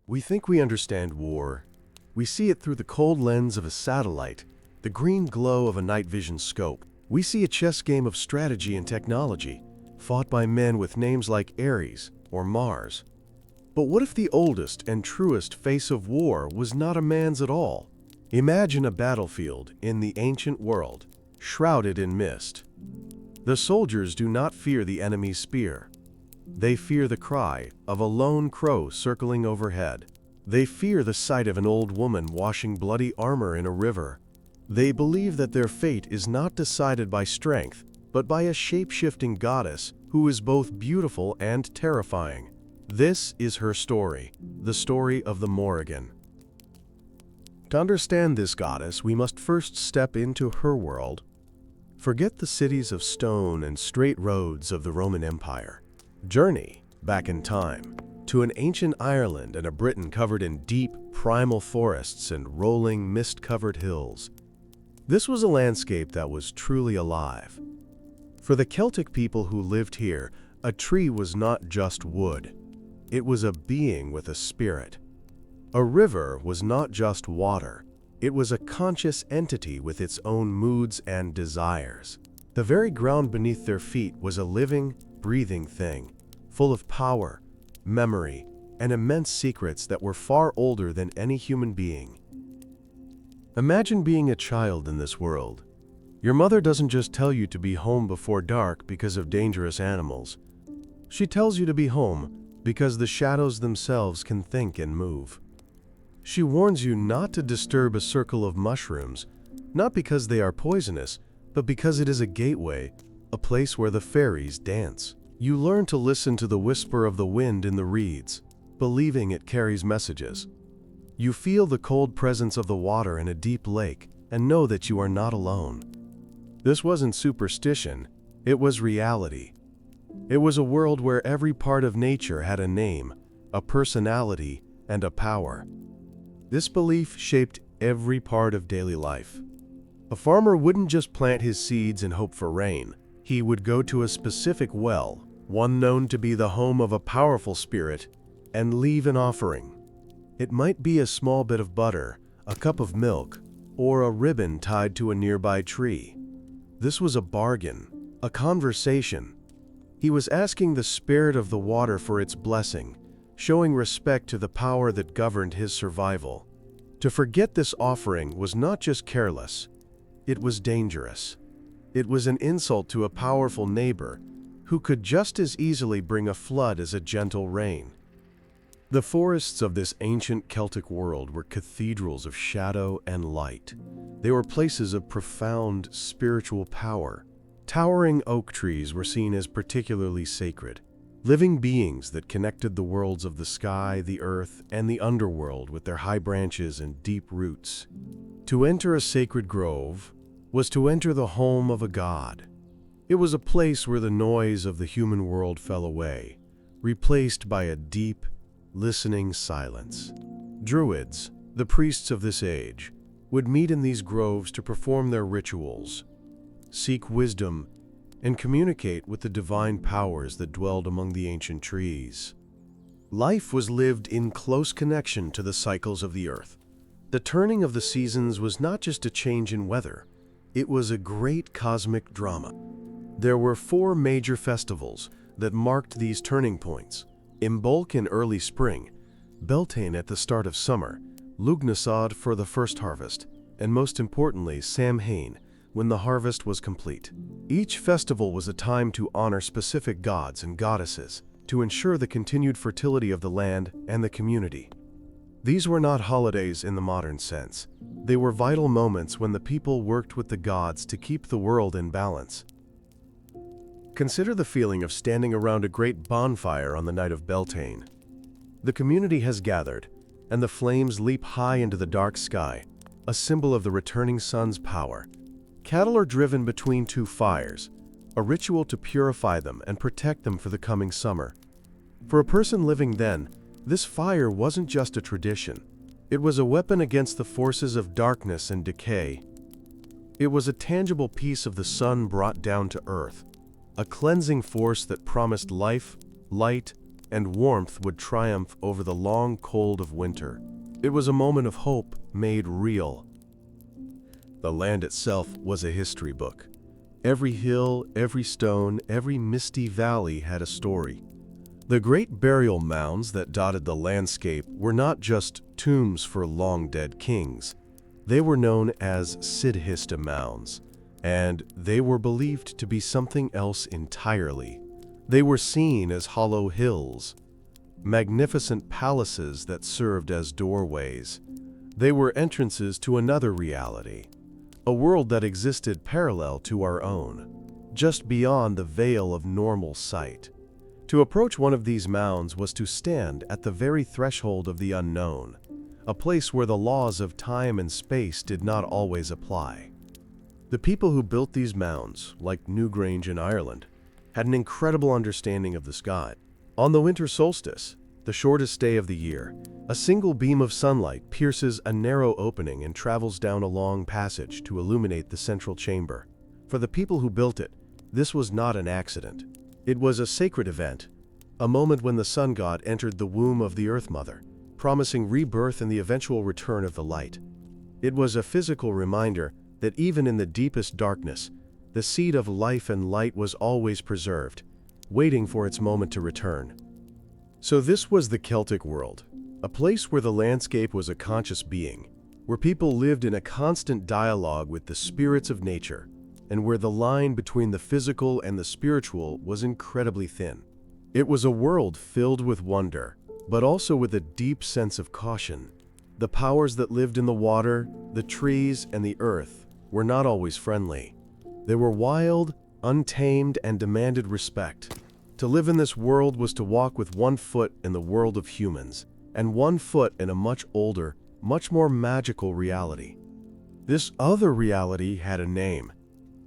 We think we understand war. We see it through the cold lens of a satellite, the green glow of a night vision scope. We see a chess game of strategy and technology, fought by men with names like Ares or Mars. But what if the oldest and truest face of war was not a man's at all? Imagine a battlefield in the ancient world, shrouded in mist. The soldiers do not fear the enemy's spear. They fear the cry of a lone crow circling overhead. They fear the sight of an old woman washing bloody armor in a river. They believe that their fate is not decided by strength, but by a shape-shifting goddess who is both beautiful and terrifying. This is her story, the story of the Morrigan. To understand this goddess, we must first step into her world. Forget the cities of stone and straight roads of the Roman Empire. Journey back in time to an ancient Ireland and a Britain covered in deep, primal forests and rolling, mist-covered hills. This was a landscape that was truly alive. For the Celtic people who lived here, a tree was not just wood. It was a being with a spirit. A river was not just water. It was a conscious entity with its own moods and desires. The very ground beneath their feet was a living, breathing thing, full of power, memory, and immense secrets that were far older than any human being. Imagine being a child in this world. Your mother doesn't just tell you to be home before dark because of dangerous animals. She tells you to be home because the shadows themselves can think and move. She warns you not to disturb a circle of mushrooms, not because they are poisonous, but because it is a gateway, a place where the fairies dance. You learn to listen to the whisper of the wind in the reeds, believing it carries messages. You feel the cold presence of the water in a deep lake and know that you are not alone. This wasn't superstition, it was reality. It was a world where every part of nature had a name, a personality, and a power. This belief shaped every part of daily life. A farmer wouldn't just plant his seeds and hope for rain. He would go to a specific well, one known to be the home of a powerful spirit, and leave an offering. It might be a small bit of butter, a cup of milk, or a ribbon tied to a nearby tree. This was a bargain, a conversation. He was asking the spirit of the water for its blessing, showing respect to the power that governed his survival. To forget this offering was not just careless, it was dangerous. It was an insult to a powerful neighbor who could just as easily bring a flood as a gentle rain. The forests of this ancient Celtic world were cathedrals of shadow and light. They were places of profound spiritual power. Towering oak trees were seen as particularly sacred, living beings that connected the worlds of the sky, the earth, and the underworld with their high branches and deep roots. To enter a sacred grove was to enter the home of a god. It was a place where the noise of the human world fell away, replaced by a deep, listening silence. Druids, the priests of this age, would meet in these groves to perform their rituals, seek wisdom, and communicate with the divine powers that dwelled among the ancient trees. Life was lived in close connection to the cycles of the earth. The turning of the seasons was not just a change in weather, it was a great cosmic drama. There were 4 major festivals that marked these turning points. Imbolc in early spring, Beltane at the start of summer, Lugnasad for the first harvest, and most importantly, Samhain, when the harvest was complete. Each festival was a time to honor specific gods and goddesses, to ensure the continued fertility of the land and the community. These were not holidays in the modern sense. They were vital moments when the people worked with the gods to keep the world in balance. Consider the feeling of standing around a great bonfire on the night of Beltane. The community has gathered, and the flames leap high into the dark sky, a symbol of the returning sun's power. Cattle are driven between 2 fires, a ritual to purify them and protect them for the coming summer. For a person living then, this fire wasn't just a tradition. It was a weapon against the forces of darkness and decay. It was a tangible piece of the sun brought down to earth, a cleansing force that promised life, light, and warmth would triumph over the long cold of winter. It was a moment of hope made real. The land itself was a history book. Every hill, every stone, every misty valley had a story. The great burial mounds that dotted the landscape were not just tombs for long-dead kings. They were known as Siddhista mounds, and they were believed to be something else entirely. They were seen as hollow hills, magnificent palaces that served as doorways. They were entrances to another reality, a world that existed parallel to our own, just beyond the veil of normal sight. To approach one of these mounds was to stand at the very threshold of the unknown, a place where the laws of time and space did not always apply. The people who built these mounds, like Newgrange in Ireland, had an incredible understanding of the sky. On the winter solstice, the shortest day of the year, a single beam of sunlight pierces a narrow opening and travels down a long passage to illuminate the central chamber. For the people who built it, this was not an accident. It was a sacred event, a moment when the sun god entered the womb of the Earth Mother, promising rebirth and the eventual return of the light. It was a physical reminder that even in the deepest darkness, the seed of life and light was always preserved, waiting for its moment to return. So this was the Celtic world, a place where the landscape was a conscious being, where people lived in a constant dialogue with the spirits of nature, and where the line between the physical and the spiritual was incredibly thin. It was a world filled with wonder, but also with a deep sense of caution. The powers that lived in the water, the trees, and the earth were not always friendly. They were wild, untamed, and demanded respect. To live in this world was to walk with one foot in the world of humans, and one foot in a much older, much more magical reality. This other reality had a name.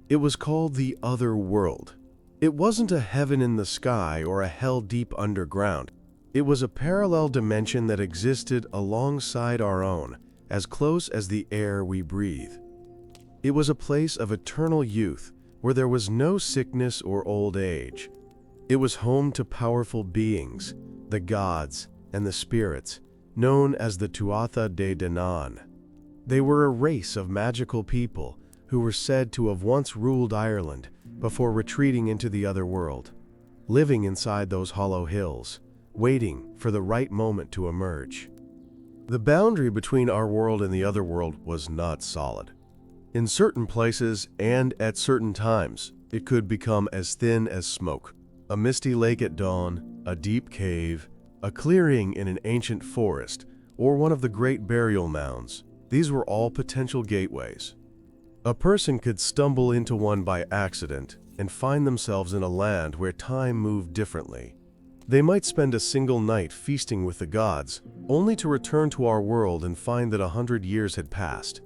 It was called the other world. It wasn't a heaven in the sky or a hell deep underground. It was a parallel dimension that existed alongside our own, as close as the air we breathe. It was a place of eternal youth where there was no sickness or old age. It was home to powerful beings, the gods and the spirits, known as the Tuatha De Danann. They were a race of magical people who were said to have once ruled Ireland before retreating into the other world, living inside those hollow hills, waiting for the right moment to emerge. The boundary between our world and the other world was not solid. In certain places and at certain times, it could become as thin as smoke. A misty lake at dawn, a deep cave, a clearing in an ancient forest, or one of the great burial mounds. These were all potential gateways. A person could stumble into one by accident and find themselves in a land where time moved differently. They might spend a single night feasting with the gods, only to return to our world and find that 100 years had passed.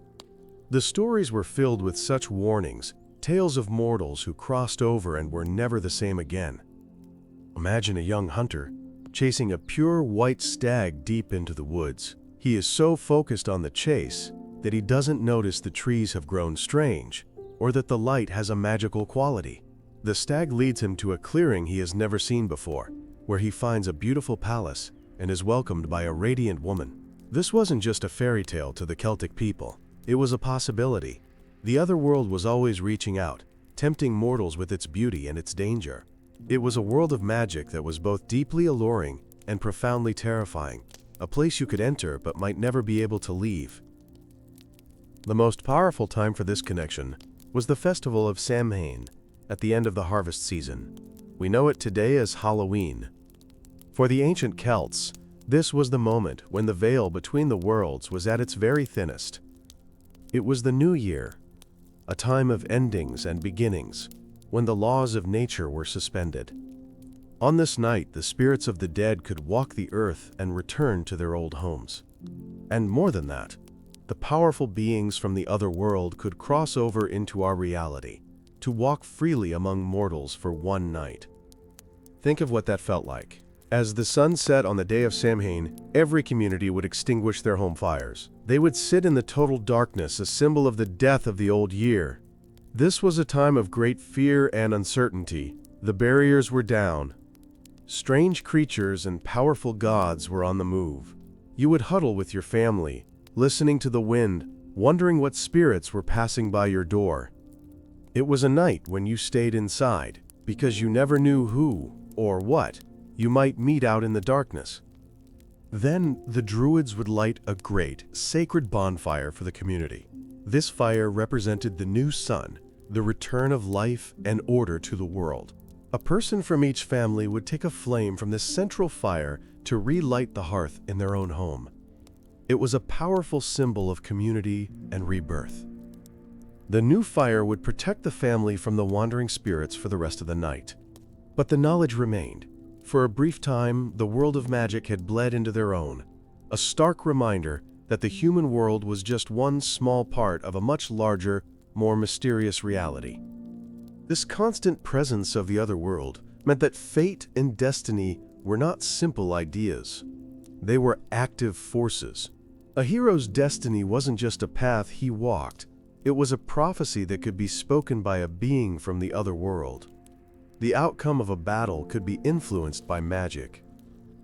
The stories were filled with such warnings, tales of mortals who crossed over and were never the same again. Imagine a young hunter chasing a pure white stag deep into the woods. He is so focused on the chase that he doesn't notice the trees have grown strange or that the light has a magical quality. The stag leads him to a clearing he has never seen before, where he finds a beautiful palace and is welcomed by a radiant woman. This wasn't just a fairy tale to the Celtic people. It was a possibility. The other world was always reaching out, tempting mortals with its beauty and its danger. It was a world of magic that was both deeply alluring and profoundly terrifying, a place you could enter but might never be able to leave. The most powerful time for this connection was the festival of Samhain, at the end of the harvest season. We know it today as Halloween. For the ancient Celts, this was the moment when the veil between the worlds was at its very thinnest. It was the new year, a time of endings and beginnings, when the laws of nature were suspended. On this night, the spirits of the dead could walk the earth and return to their old homes. And more than that, the powerful beings from the other world could cross over into our reality, to walk freely among mortals for one night. Think of what that felt like. As the sun set on the day of Samhain, every community would extinguish their home fires. They would sit in the total darkness, a symbol of the death of the old year. This was a time of great fear and uncertainty. The barriers were down. Strange creatures and powerful gods were on the move. You would huddle with your family, listening to the wind, wondering what spirits were passing by your door. It was a night when you stayed inside, because you never knew who, or what, you might meet out in the darkness. Then the druids would light a great, sacred bonfire for the community. This fire represented the new sun, the return of life and order to the world. A person from each family would take a flame from this central fire to relight the hearth in their own home. It was a powerful symbol of community and rebirth. The new fire would protect the family from the wandering spirits for the rest of the night. But the knowledge remained. For a brief time, the world of magic had bled into their own, a stark reminder that the human world was just one small part of a much larger, more mysterious reality. This constant presence of the other world meant that fate and destiny were not simple ideas. They were active forces. A hero's destiny wasn't just a path he walked, it was a prophecy that could be spoken by a being from the other world. The outcome of a battle could be influenced by magic.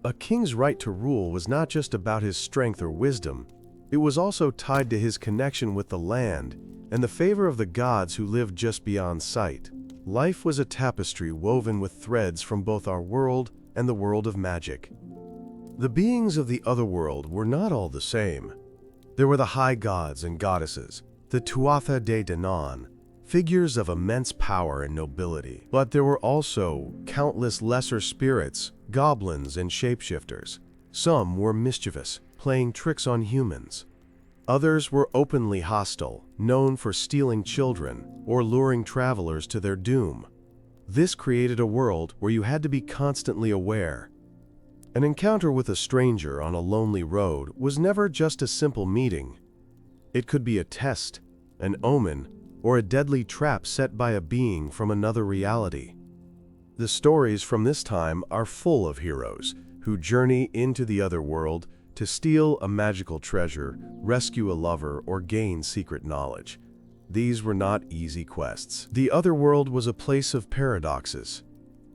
A king's right to rule was not just about his strength or wisdom, it was also tied to his connection with the land and the favor of the gods who lived just beyond sight. Life was a tapestry woven with threads from both our world and the world of magic. The beings of the other world were not all the same. There were the high gods and goddesses, the Tuatha De Danann, figures of immense power and nobility. But there were also countless lesser spirits, goblins, and shapeshifters. Some were mischievous, playing tricks on humans. Others were openly hostile, known for stealing children or luring travelers to their doom. This created a world where you had to be constantly aware. An encounter with a stranger on a lonely road was never just a simple meeting. It could be a test, an omen, or a deadly trap set by a being from another reality. The stories from this time are full of heroes who journey into the other world to steal a magical treasure, rescue a lover, or gain secret knowledge. These were not easy quests. The other world was a place of paradoxes.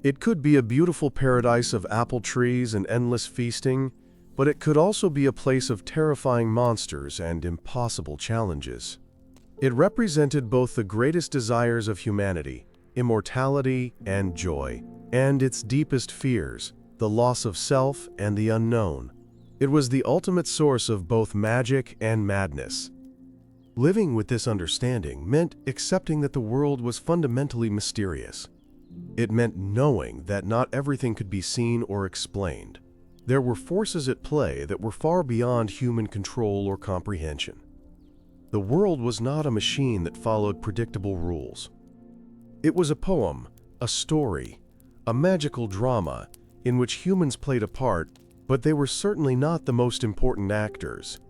It could be a beautiful paradise of apple trees and endless feasting, but it could also be a place of terrifying monsters and impossible challenges. It represented both the greatest desires of humanity, immortality and joy, and its deepest fears, the loss of self and the unknown. It was the ultimate source of both magic and madness. Living with this understanding meant accepting that the world was fundamentally mysterious. It meant knowing that not everything could be seen or explained. There were forces at play that were far beyond human control or comprehension. The world was not a machine that followed predictable rules. It was a poem, a story, a magical drama in which humans played a part, but they were certainly not the most important actors.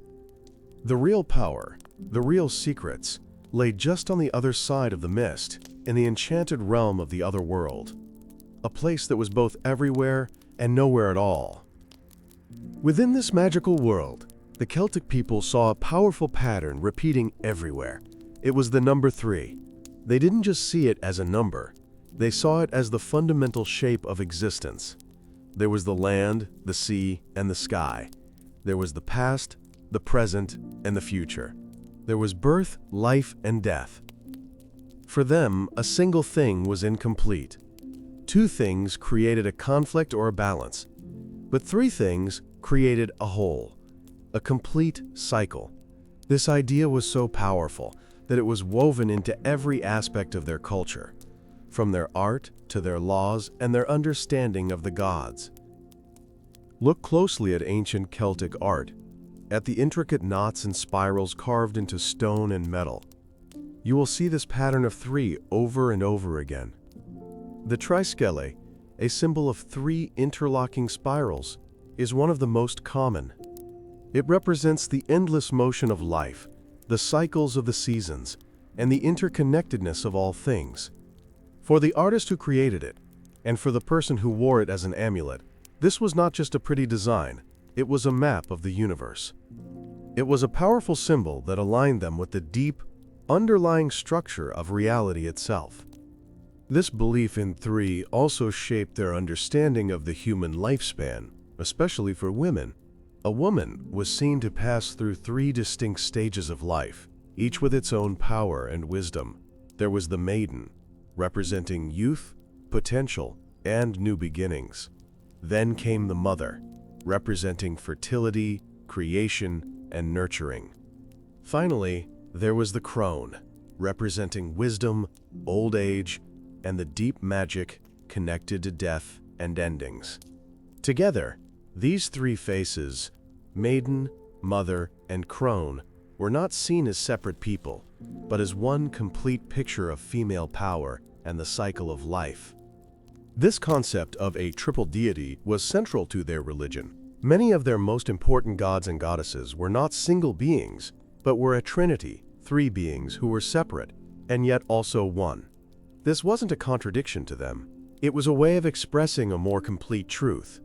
The real power, the real secrets, lay just on the other side of the mist, in the enchanted realm of the other world, a place that was both everywhere and nowhere at all. Within this magical world, the Celtic people saw a powerful pattern repeating everywhere. It was the number 3. They didn't just see it as a number, they saw it as the fundamental shape of existence. There was the land, the sea, and the sky. There was the past, the present, and the future. There was birth, life, and death. For them, a single thing was incomplete. 2 things created a conflict or a balance, but 3 things created a whole, a complete cycle. This idea was so powerful that it was woven into every aspect of their culture, from their art to their laws and their understanding of the gods. Look closely at ancient Celtic art, at the intricate knots and spirals carved into stone and metal. You will see this pattern of 3 over and over again. The triskele, a symbol of 3 interlocking spirals, is one of the most common. It represents the endless motion of life, the cycles of the seasons, and the interconnectedness of all things. For the artist who created it, and for the person who wore it as an amulet, this was not just a pretty design, it was a map of the universe. It was a powerful symbol that aligned them with the deep, underlying structure of reality itself. This belief in three also shaped their understanding of the human lifespan, especially for women. A woman was seen to pass through three distinct stages of life, each with its own power and wisdom. There was the maiden, representing youth, potential, and new beginnings. Then came the mother, representing fertility, creation, and nurturing. Finally, there was the crone, representing wisdom, old age, and the deep magic connected to death and endings. Together, these three faces, maiden, mother, and crone, were not seen as separate people, but as one complete picture of female power and the cycle of life. This concept of a triple deity was central to their religion. Many of their most important gods and goddesses were not single beings, but were a trinity, three beings who were separate, and yet also one. This wasn't a contradiction to them. It was a way of expressing a more complete truth.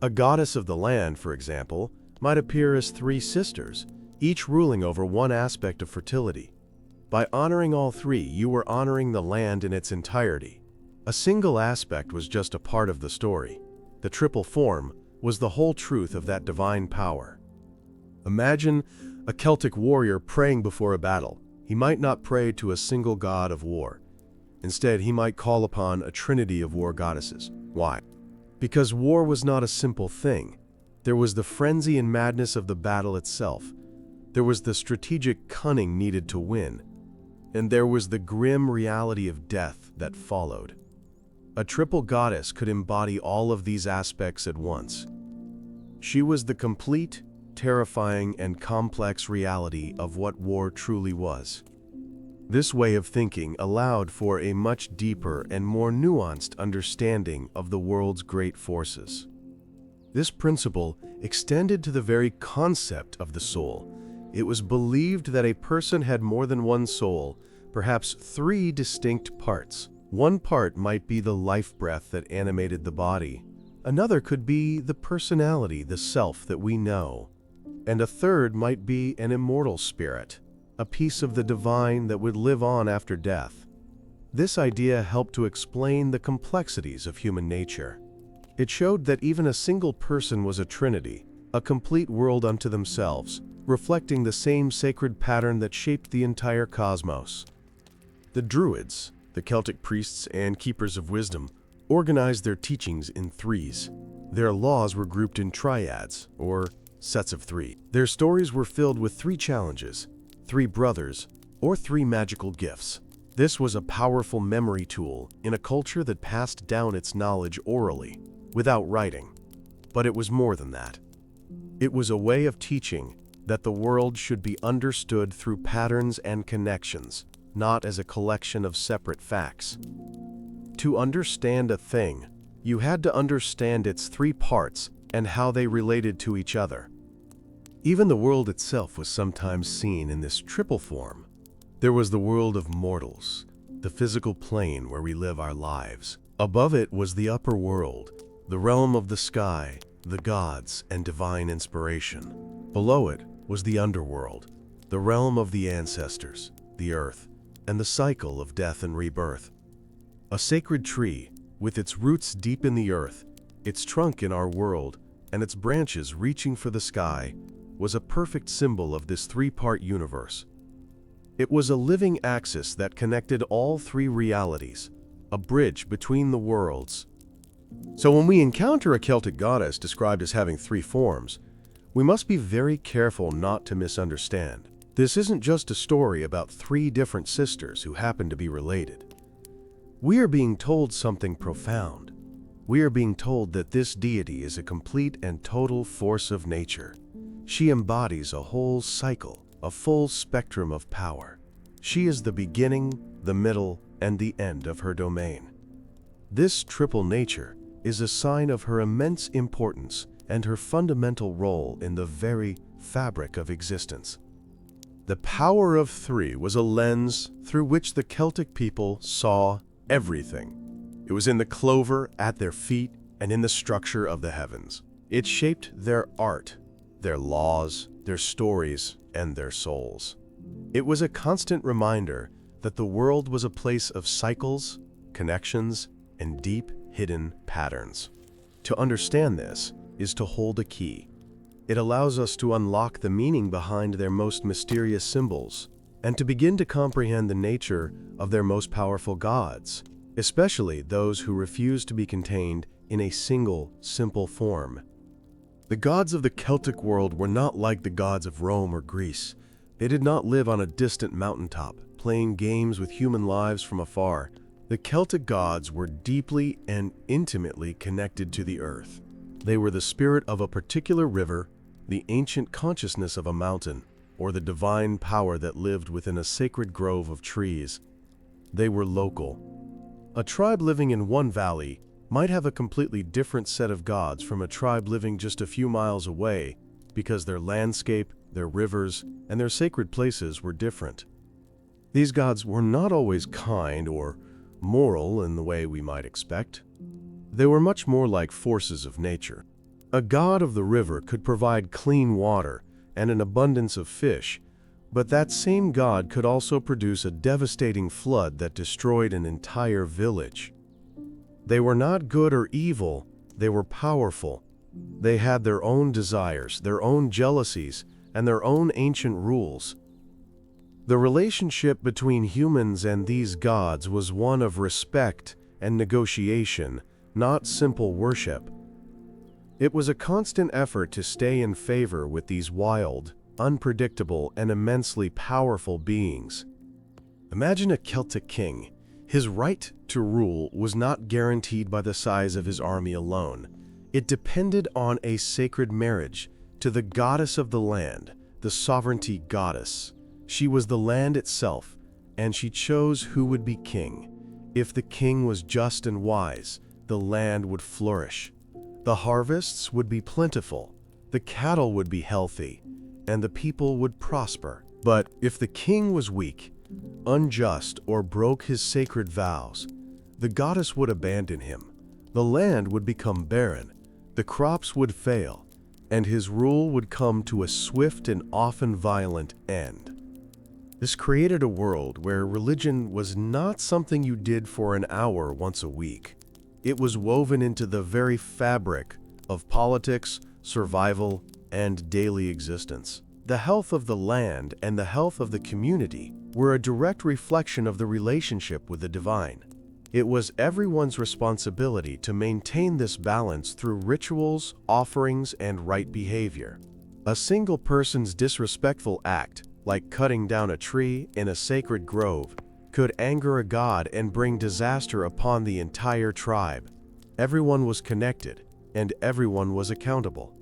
A goddess of the land, for example, might appear as three sisters, each ruling over one aspect of fertility. By honoring all three, you were honoring the land in its entirety. A single aspect was just a part of the story. The triple form was the whole truth of that divine power. Imagine a Celtic warrior praying before a battle. He might not pray to a single god of war. Instead, he might call upon a trinity of war goddesses. Why? Because war was not a simple thing. There was the frenzy and madness of the battle itself. There was the strategic cunning needed to win. And there was the grim reality of death that followed. A triple goddess could embody all of these aspects at once. She was the complete, terrifying, and complex reality of what war truly was. This way of thinking allowed for a much deeper and more nuanced understanding of the world's great forces. This principle extended to the very concept of the soul. It was believed that a person had more than one soul, perhaps three distinct parts. One part might be the life breath that animated the body. Another could be the personality, the self that we know. And a third might be an immortal spirit, a piece of the divine that would live on after death. This idea helped to explain the complexities of human nature. It showed that even a single person was a trinity, a complete world unto themselves, reflecting the same sacred pattern that shaped the entire cosmos. The Druids, the Celtic priests and keepers of wisdom, organized their teachings in threes. Their laws were grouped in triads, or sets of three. Their stories were filled with three challenges, three brothers, or three magical gifts. This was a powerful memory tool in a culture that passed down its knowledge orally, without writing. But it was more than that. It was a way of teaching that the world should be understood through patterns and connections, not as a collection of separate facts. To understand a thing, you had to understand its three parts and how they related to each other. Even the world itself was sometimes seen in this triple form. There was the world of mortals, the physical plane where we live our lives. Above it was the upper world, the realm of the sky, the gods, and divine inspiration. Below it was the underworld, the realm of the ancestors, the earth, and the cycle of death and rebirth. A sacred tree, with its roots deep in the earth, its trunk in our world, and its branches reaching for the sky, was a perfect symbol of this three-part universe. It was a living axis that connected all three realities, a bridge between the worlds. So when we encounter a Celtic goddess described as having three forms, we must be very careful not to misunderstand. This isn't just a story about three different sisters who happen to be related. We are being told something profound. We are being told that this deity is a complete and total force of nature. She embodies a whole cycle, a full spectrum of power. She is the beginning, the middle, and the end of her domain. This triple nature is a sign of her immense importance and her fundamental role in the very fabric of existence. The power of three was a lens through which the Celtic people saw everything. It was in the clover at their feet and in the structure of the heavens. It shaped their art, their laws, their stories, and their souls. It was a constant reminder that the world was a place of cycles, connections, and deep, hidden patterns. To understand this is to hold a key. It allows us to unlock the meaning behind their most mysterious symbols and to begin to comprehend the nature of their most powerful gods, especially those who refuse to be contained in a single, simple form. The gods of the Celtic world were not like the gods of Rome or Greece. They did not live on a distant mountaintop, playing games with human lives from afar. The Celtic gods were deeply and intimately connected to the earth. They were the spirit of a particular river, the ancient consciousness of a mountain, or the divine power that lived within a sacred grove of trees. They were local. A tribe living in one valley might have a completely different set of gods from a tribe living just a few miles away because their landscape, their rivers, and their sacred places were different. These gods were not always kind or moral in the way we might expect. They were much more like forces of nature. A god of the river could provide clean water and an abundance of fish, but that same god could also produce a devastating flood that destroyed an entire village. They were not good or evil, they were powerful. They had their own desires, their own jealousies, and their own ancient rules. The relationship between humans and these gods was one of respect and negotiation, not simple worship. It was a constant effort to stay in favor with these wild, unpredictable, and immensely powerful beings. Imagine a Celtic king. His right to rule was not guaranteed by the size of his army alone. It depended on a sacred marriage to the goddess of the land, the sovereignty goddess. She was the land itself, and she chose who would be king. If the king was just and wise, the land would flourish. The harvests would be plentiful, the cattle would be healthy, and the people would prosper. But if the king was weak, unjust, or broke his sacred vows, the goddess would abandon him. The land would become barren, the crops would fail, and his rule would come to a swift and often violent end. This created a world where religion was not something you did for an hour once a week. It was woven into the very fabric of politics, survival, and daily existence. The health of the land and the health of the community were a direct reflection of the relationship with the divine. It was everyone's responsibility to maintain this balance through rituals, offerings, and right behavior. A single person's disrespectful act, like cutting down a tree in a sacred grove, could anger a god and bring disaster upon the entire tribe. Everyone was connected, and everyone was accountable.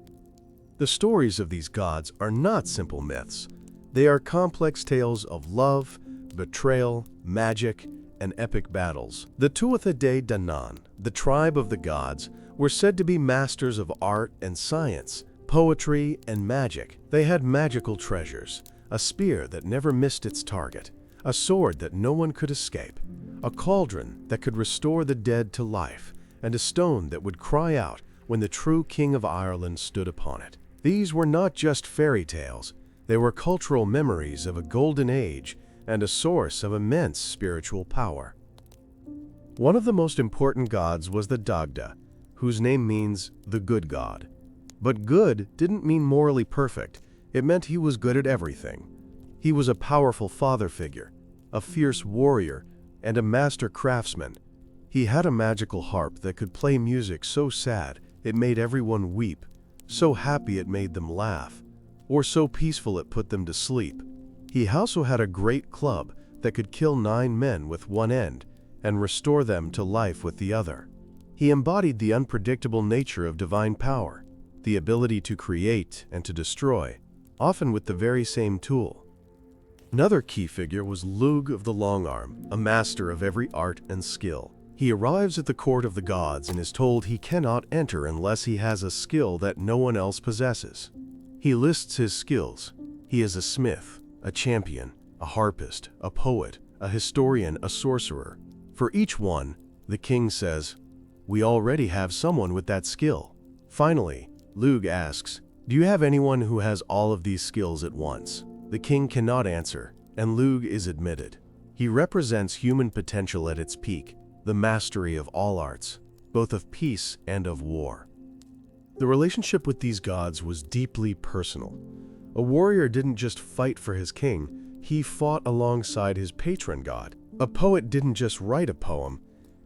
The stories of these gods are not simple myths. They are complex tales of love, betrayal, magic, and epic battles. The Tuatha De Danann, the tribe of the gods, were said to be masters of art and science, poetry and magic. They had magical treasures, a spear that never missed its target, a sword that no one could escape, a cauldron that could restore the dead to life, and a stone that would cry out when the true King of Ireland stood upon it. These were not just fairy tales, they were cultural memories of a golden age and a source of immense spiritual power. One of the most important gods was the Dagda, whose name means the good god. But good didn't mean morally perfect, it meant he was good at everything. He was a powerful father figure, a fierce warrior, and a master craftsman. He had a magical harp that could play music so sad it made everyone weep, so happy it made them laugh, or so peaceful it put them to sleep. He also had a great club that could kill 9 men with one end and restore them to life with the other. He embodied the unpredictable nature of divine power, the ability to create and to destroy, often with the very same tool. Another key figure was Lugh of the Long Arm, a master of every art and skill. He arrives at the court of the gods and is told he cannot enter unless he has a skill that no one else possesses. He lists his skills. He is a smith, a champion, a harpist, a poet, a historian, a sorcerer. For each one, the king says, "We already have someone with that skill." Finally, Lugh asks, "Do you have anyone who has all of these skills at once?" The king cannot answer, and Lugh is admitted. He represents human potential at its peak, the mastery of all arts, both of peace and of war. The relationship with these gods was deeply personal. A warrior didn't just fight for his king, he fought alongside his patron god. A poet didn't just write a poem,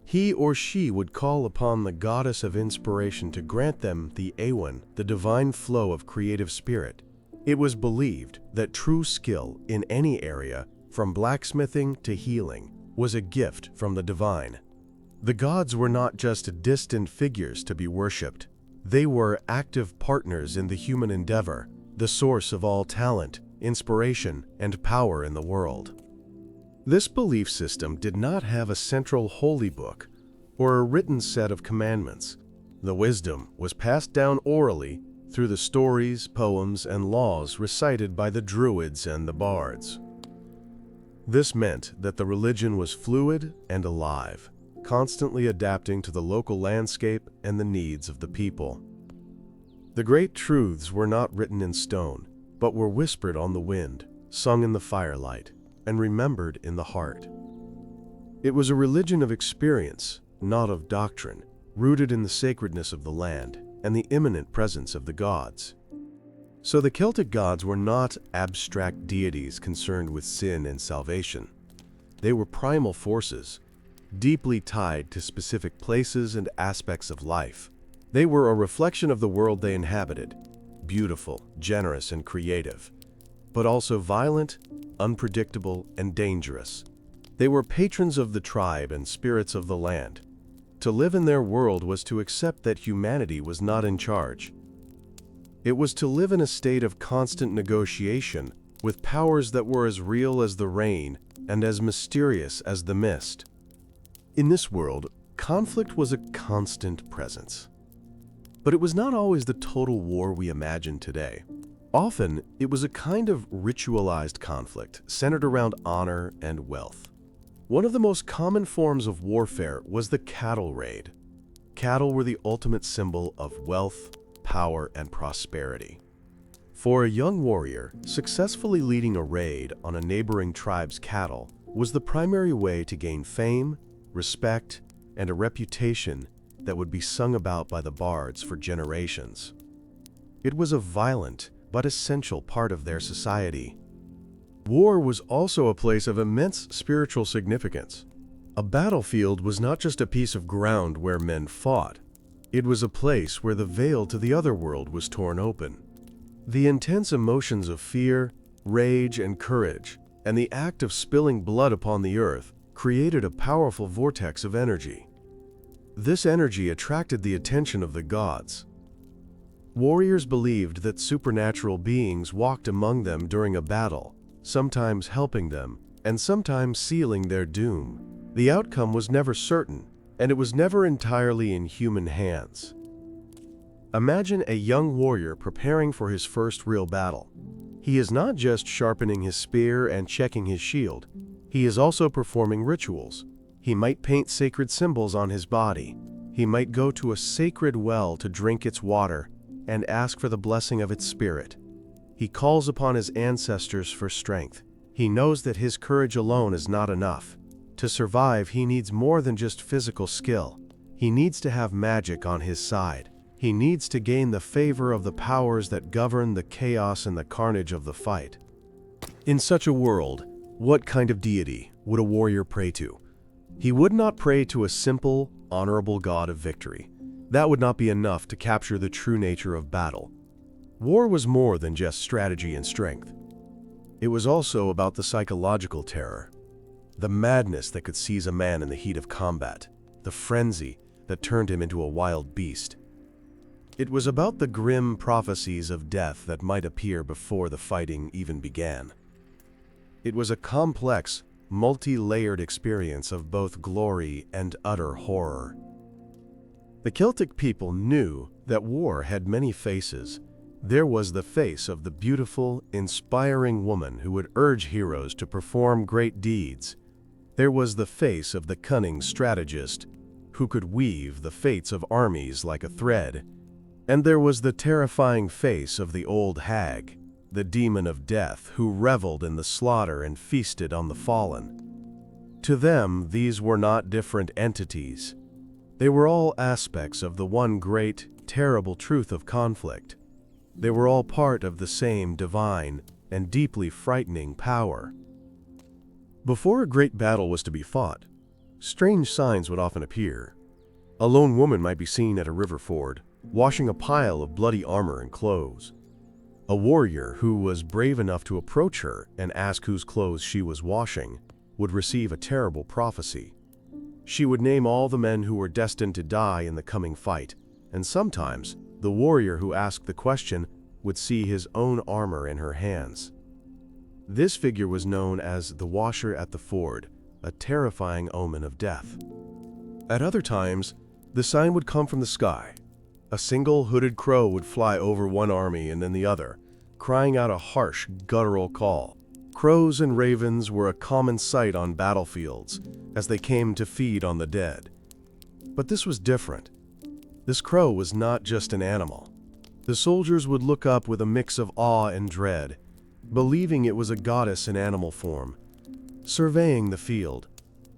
he or she would call upon the goddess of inspiration to grant them the awen, the divine flow of creative spirit. It was believed that true skill in any area, from blacksmithing to healing, was a gift from the divine. The gods were not just distant figures to be worshipped. They were active partners in the human endeavor, the source of all talent, inspiration, and power in the world. This belief system did not have a central holy book or a written set of commandments. The wisdom was passed down orally through the stories, poems, and laws recited by the druids and the bards. This meant that the religion was fluid and alive, constantly adapting to the local landscape and the needs of the people. The great truths were not written in stone, but were whispered on the wind, sung in the firelight, and remembered in the heart. It was a religion of experience, not of doctrine, rooted in the sacredness of the land and the immanent presence of the gods. So the Celtic gods were not abstract deities concerned with sin and salvation. They were primal forces, deeply tied to specific places and aspects of life. They were a reflection of the world they inhabited, beautiful, generous, and creative, but also violent, unpredictable, and dangerous. They were patrons of the tribe and spirits of the land. To live in their world was to accept that humanity was not in charge. It was to live in a state of constant negotiation with powers that were as real as the rain and as mysterious as the mist. In this world, conflict was a constant presence. But it was not always the total war we imagine today. Often, it was a kind of ritualized conflict centered around honor and wealth. One of the most common forms of warfare was the cattle raid. Cattle were the ultimate symbol of wealth, power, and prosperity. For a young warrior, successfully leading a raid on a neighboring tribe's cattle was the primary way to gain fame, respect, and a reputation that would be sung about by the bards for generations. It was a violent but essential part of their society. War was also a place of immense spiritual significance. A battlefield was not just a piece of ground where men fought. It was a place where the veil to the other world was torn open. The intense emotions of fear, rage, and courage, and the act of spilling blood upon the earth created a powerful vortex of energy. This energy attracted the attention of the gods. Warriors believed that supernatural beings walked among them during a battle, sometimes helping them, and sometimes sealing their doom. The outcome was never certain, and it was never entirely in human hands. Imagine a young warrior preparing for his first real battle. He is not just sharpening his spear and checking his shield. He is also performing rituals. He might paint sacred symbols on his body. He might go to a sacred well to drink its water and ask for the blessing of its spirit. He calls upon his ancestors for strength. He knows that his courage alone is not enough. To survive, he needs more than just physical skill. He needs to have magic on his side. He needs to gain the favor of the powers that govern the chaos and the carnage of the fight. In such a world, what kind of deity would a warrior pray to? He would not pray to a simple, honorable god of victory. That would not be enough to capture the true nature of battle. War was more than just strategy and strength. It was also about the psychological terror, the madness that could seize a man in the heat of combat, the frenzy that turned him into a wild beast. It was about the grim prophecies of death that might appear before the fighting even began. It was a complex, multi-layered experience of both glory and utter horror. The Celtic people knew that war had many faces. There was the face of the beautiful, inspiring woman who would urge heroes to perform great deeds. There was the face of the cunning strategist who could weave the fates of armies like a thread. And there was the terrifying face of the old hag, the demon of death who reveled in the slaughter and feasted on the fallen. To them, these were not different entities. They were all aspects of the one great, terrible truth of conflict. They were all part of the same divine and deeply frightening power. Before a great battle was to be fought, strange signs would often appear. A lone woman might be seen at a river ford, washing a pile of bloody armor and clothes. A warrior who was brave enough to approach her and ask whose clothes she was washing would receive a terrible prophecy. She would name all the men who were destined to die in the coming fight, and sometimes the warrior who asked the question would see his own armor in her hands. This figure was known as the washer at the ford, a terrifying omen of death. At other times, the sign would come from the sky. A single hooded crow would fly over one army and then the other, crying out a harsh, guttural call. Crows and ravens were a common sight on battlefields as they came to feed on the dead. But this was different. This crow was not just an animal. The soldiers would look up with a mix of awe and dread, believing it was a goddess in animal form. Surveying the field,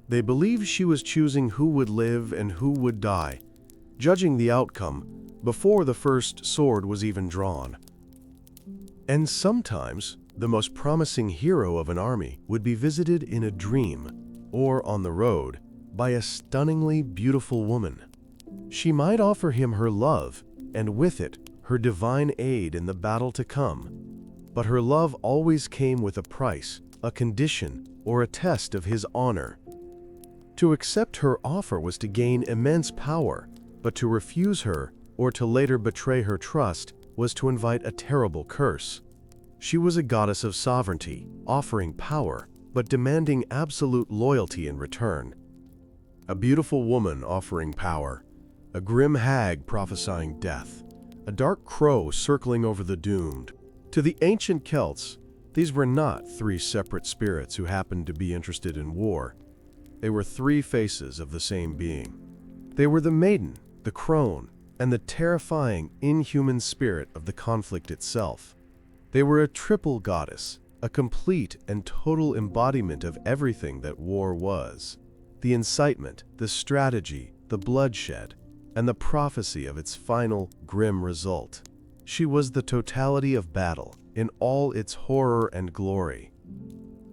they believed she was choosing who would live and who would die, judging the outcome before the first sword was even drawn. And sometimes, the most promising hero of an army would be visited in a dream or on the road by a stunningly beautiful woman. She might offer him her love, and with it, her divine aid in the battle to come. But her love always came with a price, a condition, or a test of his honor. To accept her offer was to gain immense power, but to refuse her, or to later betray her trust, was to invite a terrible curse. She was a goddess of sovereignty, offering power, but demanding absolute loyalty in return. A beautiful woman offering power, a grim hag prophesying death, a dark crow circling over the doomed. To the ancient Celts, these were not three separate spirits who happened to be interested in war. They were three faces of the same being. They were the maiden, the crone, and the terrifying, inhuman spirit of the conflict itself. They were a triple goddess, a complete and total embodiment of everything that war was. The incitement, the strategy, the bloodshed, and the prophecy of its final, grim result. She was the totality of battle, in all its horror and glory.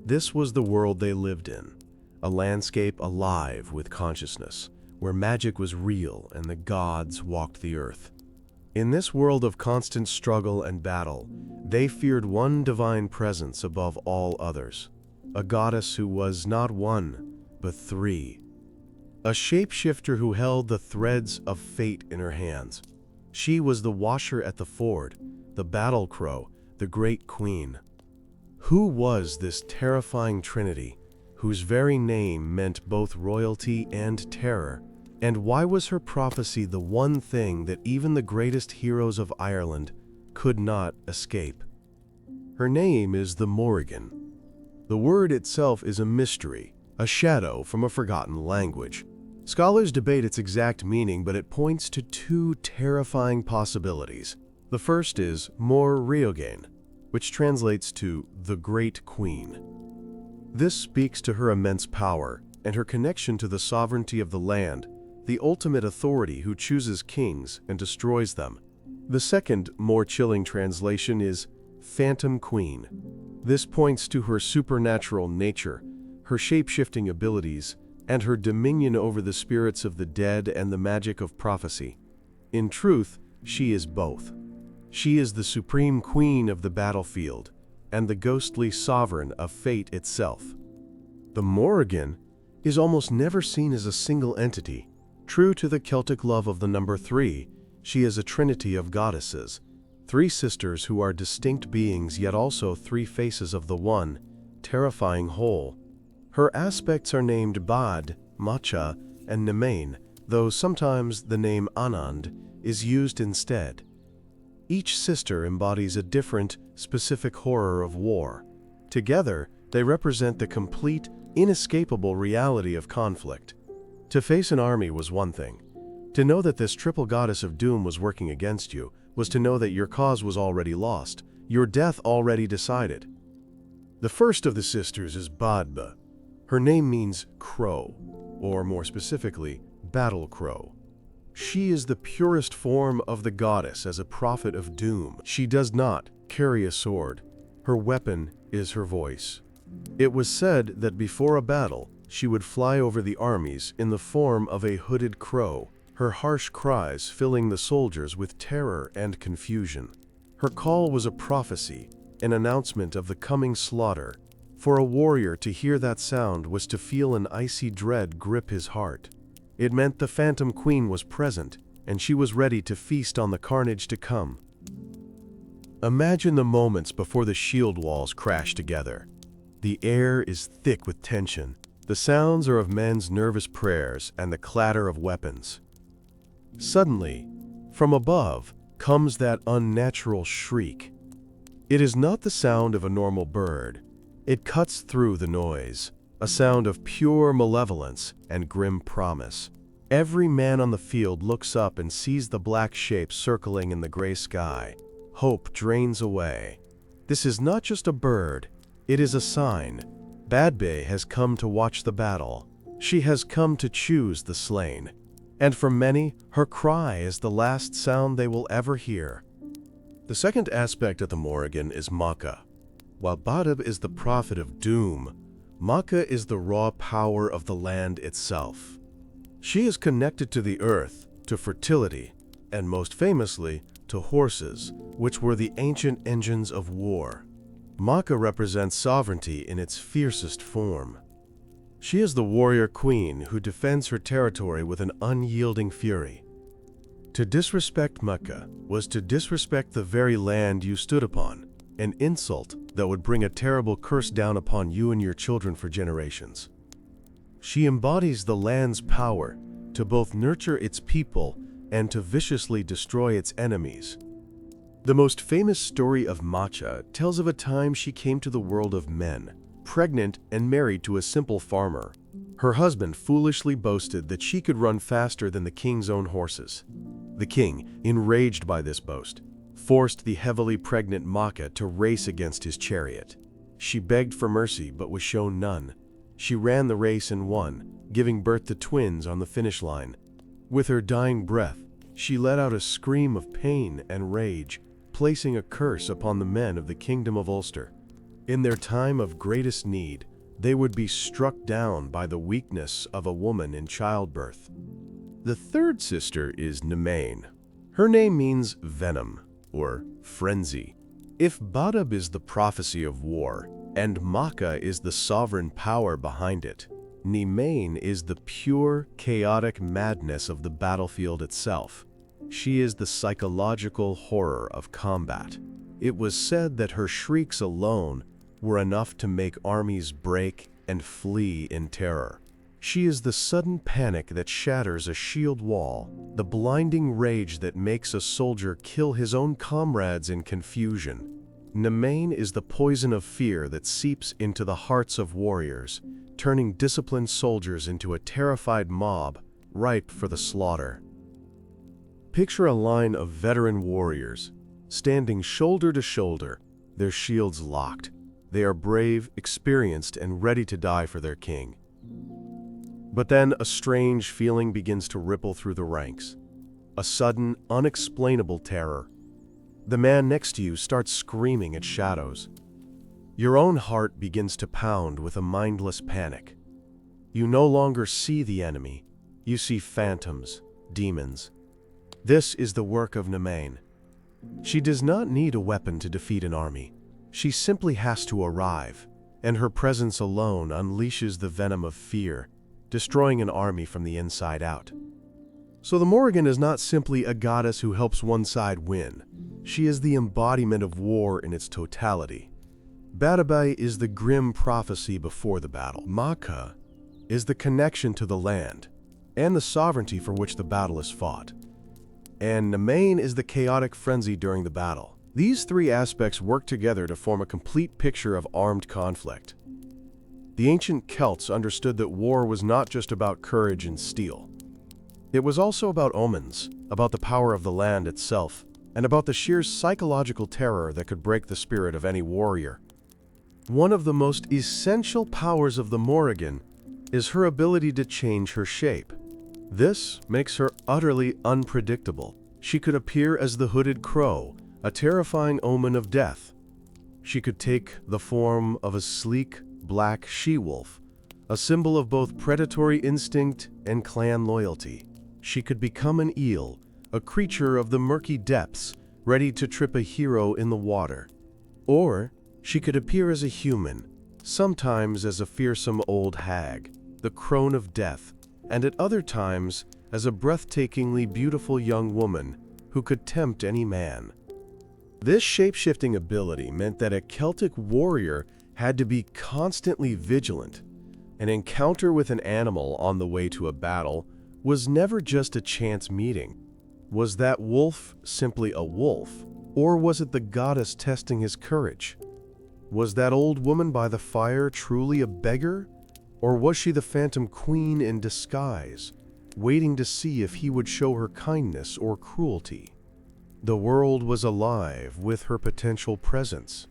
This was the world they lived in, a landscape alive with consciousness, where magic was real and the gods walked the earth. In this world of constant struggle and battle, they feared one divine presence above all others, a goddess who was not one, but three. A shapeshifter who held the threads of fate in her hands. She was the washer at the ford, the battle crow, the great queen. Who was this terrifying trinity, whose very name meant both royalty and terror? And why was her prophecy the one thing that even the greatest heroes of Ireland could not escape? Her name is the Morrigan. The word itself is a mystery, a shadow from a forgotten language. Scholars debate its exact meaning, but it points to two terrifying possibilities. The first is Morrigan, which translates to the Great Queen. This speaks to her immense power and her connection to the sovereignty of the land, the ultimate authority who chooses kings and destroys them. The second, more chilling translation is Phantom Queen. This points to her supernatural nature, her shape-shifting abilities, and her dominion over the spirits of the dead and the magic of prophecy. In truth, she is both. She is the supreme queen of the battlefield and the ghostly sovereign of fate itself. The Morrigan is almost never seen as a single entity. True to the Celtic love of the number three, she is a trinity of goddesses, three sisters who are distinct beings yet also three faces of the one, terrifying whole. Her aspects are named Bad, Macha, and Nemain, though sometimes the name Anand is used instead. Each sister embodies a different, specific horror of war. Together, they represent the complete, inescapable reality of conflict. To face an army was one thing. To know that this triple goddess of doom was working against you was to know that your cause was already lost, your death already decided. The first of the sisters is Badba. Her name means crow, or more specifically, battle crow. She is the purest form of the goddess as a prophet of doom. She does not carry a sword. Her weapon is her voice. It was said that before a battle, she would fly over the armies in the form of a hooded crow, her harsh cries filling the soldiers with terror and confusion. Her call was a prophecy, an announcement of the coming slaughter. For a warrior to hear that sound was to feel an icy dread grip his heart. It meant the Phantom Queen was present, and she was ready to feast on the carnage to come. Imagine the moments before the shield walls crash together. The air is thick with tension. The sounds are of men's nervous prayers and the clatter of weapons. Suddenly, from above, comes that unnatural shriek. It is not the sound of a normal bird. It cuts through the noise, a sound of pure malevolence and grim promise. Every man on the field looks up and sees the black shape circling in the gray sky. Hope drains away. This is not just a bird, it is a sign. Badbe has come to watch the battle. She has come to choose the slain. And for many, her cry is the last sound they will ever hear. The second aspect of the Morrigan is Maka. While Badab is the prophet of doom, Maka is the raw power of the land itself. She is connected to the earth, to fertility, and most famously, to horses, which were the ancient engines of war. Maka represents sovereignty in its fiercest form. She is the warrior queen who defends her territory with an unyielding fury. To disrespect Maka was to disrespect the very land you stood upon, an insult that would bring a terrible curse down upon you and your children for generations. She embodies the land's power to both nurture its people and to viciously destroy its enemies. The most famous story of Macha tells of a time she came to the world of men, pregnant and married to a simple farmer. Her husband foolishly boasted that she could run faster than the king's own horses. The king, enraged by this boast, forced the heavily pregnant Maka to race against his chariot. She begged for mercy but was shown none. She ran the race and won, giving birth to twins on the finish line. With her dying breath, she let out a scream of pain and rage, placing a curse upon the men of the kingdom of Ulster. In their time of greatest need, they would be struck down by the weakness of a woman in childbirth. The third sister is Nemain. Her name means venom, or frenzy. If Badab is the prophecy of war, and Maka is the sovereign power behind it, Nemain is the pure, chaotic madness of the battlefield itself. She is the psychological horror of combat. It was said that her shrieks alone were enough to make armies break and flee in terror. She is the sudden panic that shatters a shield wall, the blinding rage that makes a soldier kill his own comrades in confusion. Nemain is the poison of fear that seeps into the hearts of warriors, turning disciplined soldiers into a terrified mob, ripe for the slaughter. Picture a line of veteran warriors, standing shoulder to shoulder, their shields locked. They are brave, experienced, and ready to die for their king. But then a strange feeling begins to ripple through the ranks. A sudden, unexplainable terror. The man next to you starts screaming at shadows. Your own heart begins to pound with a mindless panic. You no longer see the enemy. You see phantoms, demons. This is the work of Nemain. She does not need a weapon to defeat an army. She simply has to arrive, and her presence alone unleashes the venom of fear, destroying an army from the inside out. So the Morrigan is not simply a goddess who helps one side win. She is the embodiment of war in its totality. Badabai is the grim prophecy before the battle. Maka is the connection to the land and the sovereignty for which the battle is fought. And Nemain is the chaotic frenzy during the battle. These three aspects work together to form a complete picture of armed conflict. The ancient Celts understood that war was not just about courage and steel. It was also about omens, about the power of the land itself, and about the sheer psychological terror that could break the spirit of any warrior. One of the most essential powers of the Morrigan is her ability to change her shape. This makes her utterly unpredictable. She could appear as the hooded crow, a terrifying omen of death. She could take the form of a sleek, black she-wolf, a symbol of both predatory instinct and clan loyalty. She could become an eel, a creature of the murky depths, ready to trip a hero in the water. Or she could appear as a human, sometimes as a fearsome old hag, the crone of death, and at other times as a breathtakingly beautiful young woman who could tempt any man. This shape-shifting ability meant that a Celtic warrior had to be constantly vigilant. An encounter with an animal on the way to a battle was never just a chance meeting. Was that wolf simply a wolf, or was it the goddess testing his courage? Was that old woman by the fire truly a beggar, or was she the phantom queen in disguise, waiting to see if he would show her kindness or cruelty? The world was alive with her potential presence.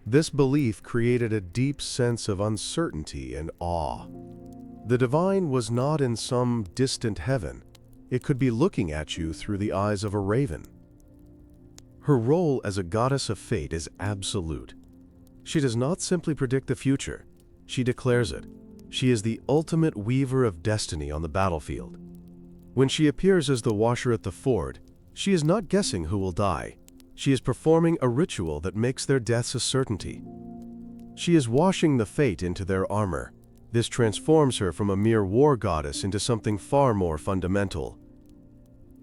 This belief created a deep sense of uncertainty and awe. The divine was not in some distant heaven. It could be looking at you through the eyes of a raven. Her role as a goddess of fate is absolute. She does not simply predict the future, she declares it. She is the ultimate weaver of destiny on the battlefield. When she appears as the washer at the ford, she is not guessing who will die. She is performing a ritual that makes their deaths a certainty. She is washing the fate into their armor. This transforms her from a mere war goddess into something far more fundamental.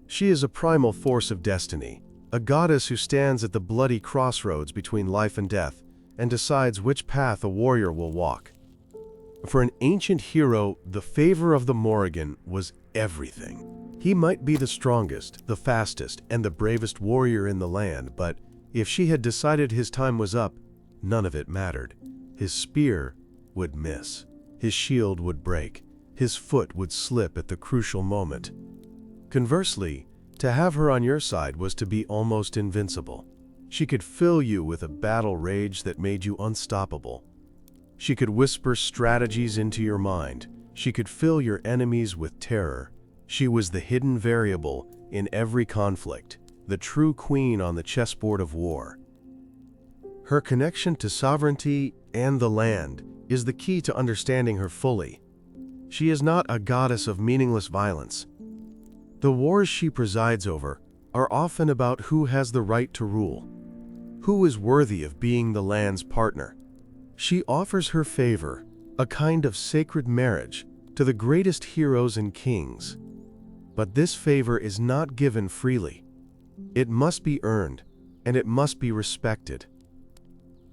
She is a primal force of destiny, a goddess who stands at the bloody crossroads between life and death and decides which path a warrior will walk. For an ancient hero, the favor of the Morrigan was everything. He might be the strongest, the fastest, and the bravest warrior in the land, but if she had decided his time was up, none of it mattered. His spear would miss. His shield would break. His foot would slip at the crucial moment. Conversely, to have her on your side was to be almost invincible. She could fill you with a battle rage that made you unstoppable. She could whisper strategies into your mind. She could fill your enemies with terror. She was the hidden variable in every conflict, the true queen on the chessboard of war. Her connection to sovereignty and the land is the key to understanding her fully. She is not a goddess of meaningless violence. The wars she presides over are often about who has the right to rule, who is worthy of being the land's partner. She offers her favor, a kind of sacred marriage, to the greatest heroes and kings. But this favor is not given freely. It must be earned, and it must be respected.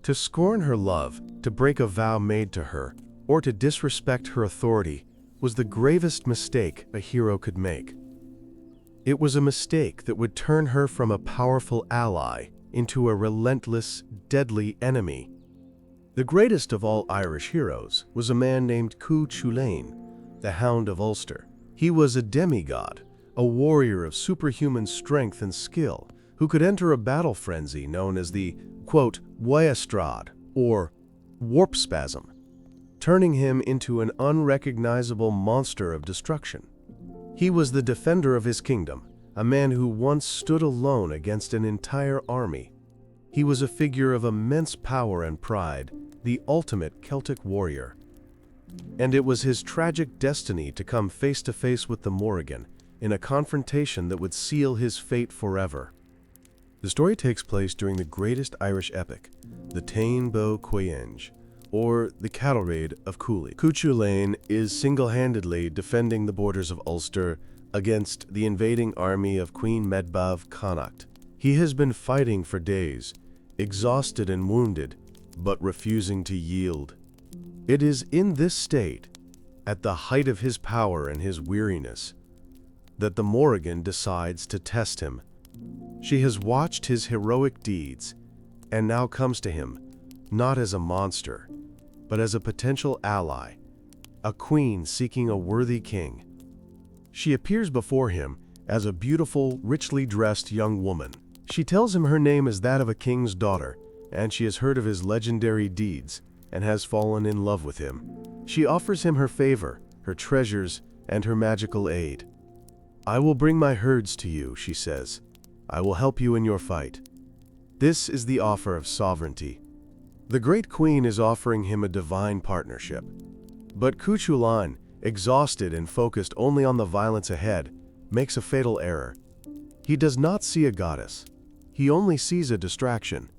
To scorn her love, to break a vow made to her, or to disrespect her authority was the gravest mistake a hero could make. It was a mistake that would turn her from a powerful ally into a relentless, deadly enemy. The greatest of all Irish heroes was a man named Cuchulainn, the Hound of Ulster. He was a demigod, a warrior of superhuman strength and skill, who could enter a battle frenzy known as the, quote, Waestrad, or warp spasm, turning him into an unrecognizable monster of destruction. He was the defender of his kingdom, a man who once stood alone against an entire army. He was a figure of immense power and pride, the ultimate Celtic warrior. And it was his tragic destiny to come face to face with the Morrigan in a confrontation that would seal his fate forever. The story takes place during the greatest Irish epic, the Táin Bó Cúailnge, or the cattle raid of Cooley. Cuchulainn is single-handedly defending the borders of Ulster against the invading army of Queen Medbh Connacht. He has been fighting for days, exhausted and wounded, but refusing to yield. It is in this state, at the height of his power and his weariness, that the Morrigan decides to test him. She has watched his heroic deeds and now comes to him, not as a monster, but as a potential ally, a queen seeking a worthy king. She appears before him as a beautiful, richly dressed young woman. She tells him her name is that of a king's daughter, and she has heard of his legendary deeds. and has fallen in love with him. She offers him her favor, her treasures, and her magical aid. "I will bring my herds to you," she says. "I will help you in your fight." This is the offer of sovereignty. The great queen is offering him a divine partnership. But Cuchulainn, exhausted and focused only on the violence ahead, makes a fatal error. He does not see a goddess. He only sees a distraction.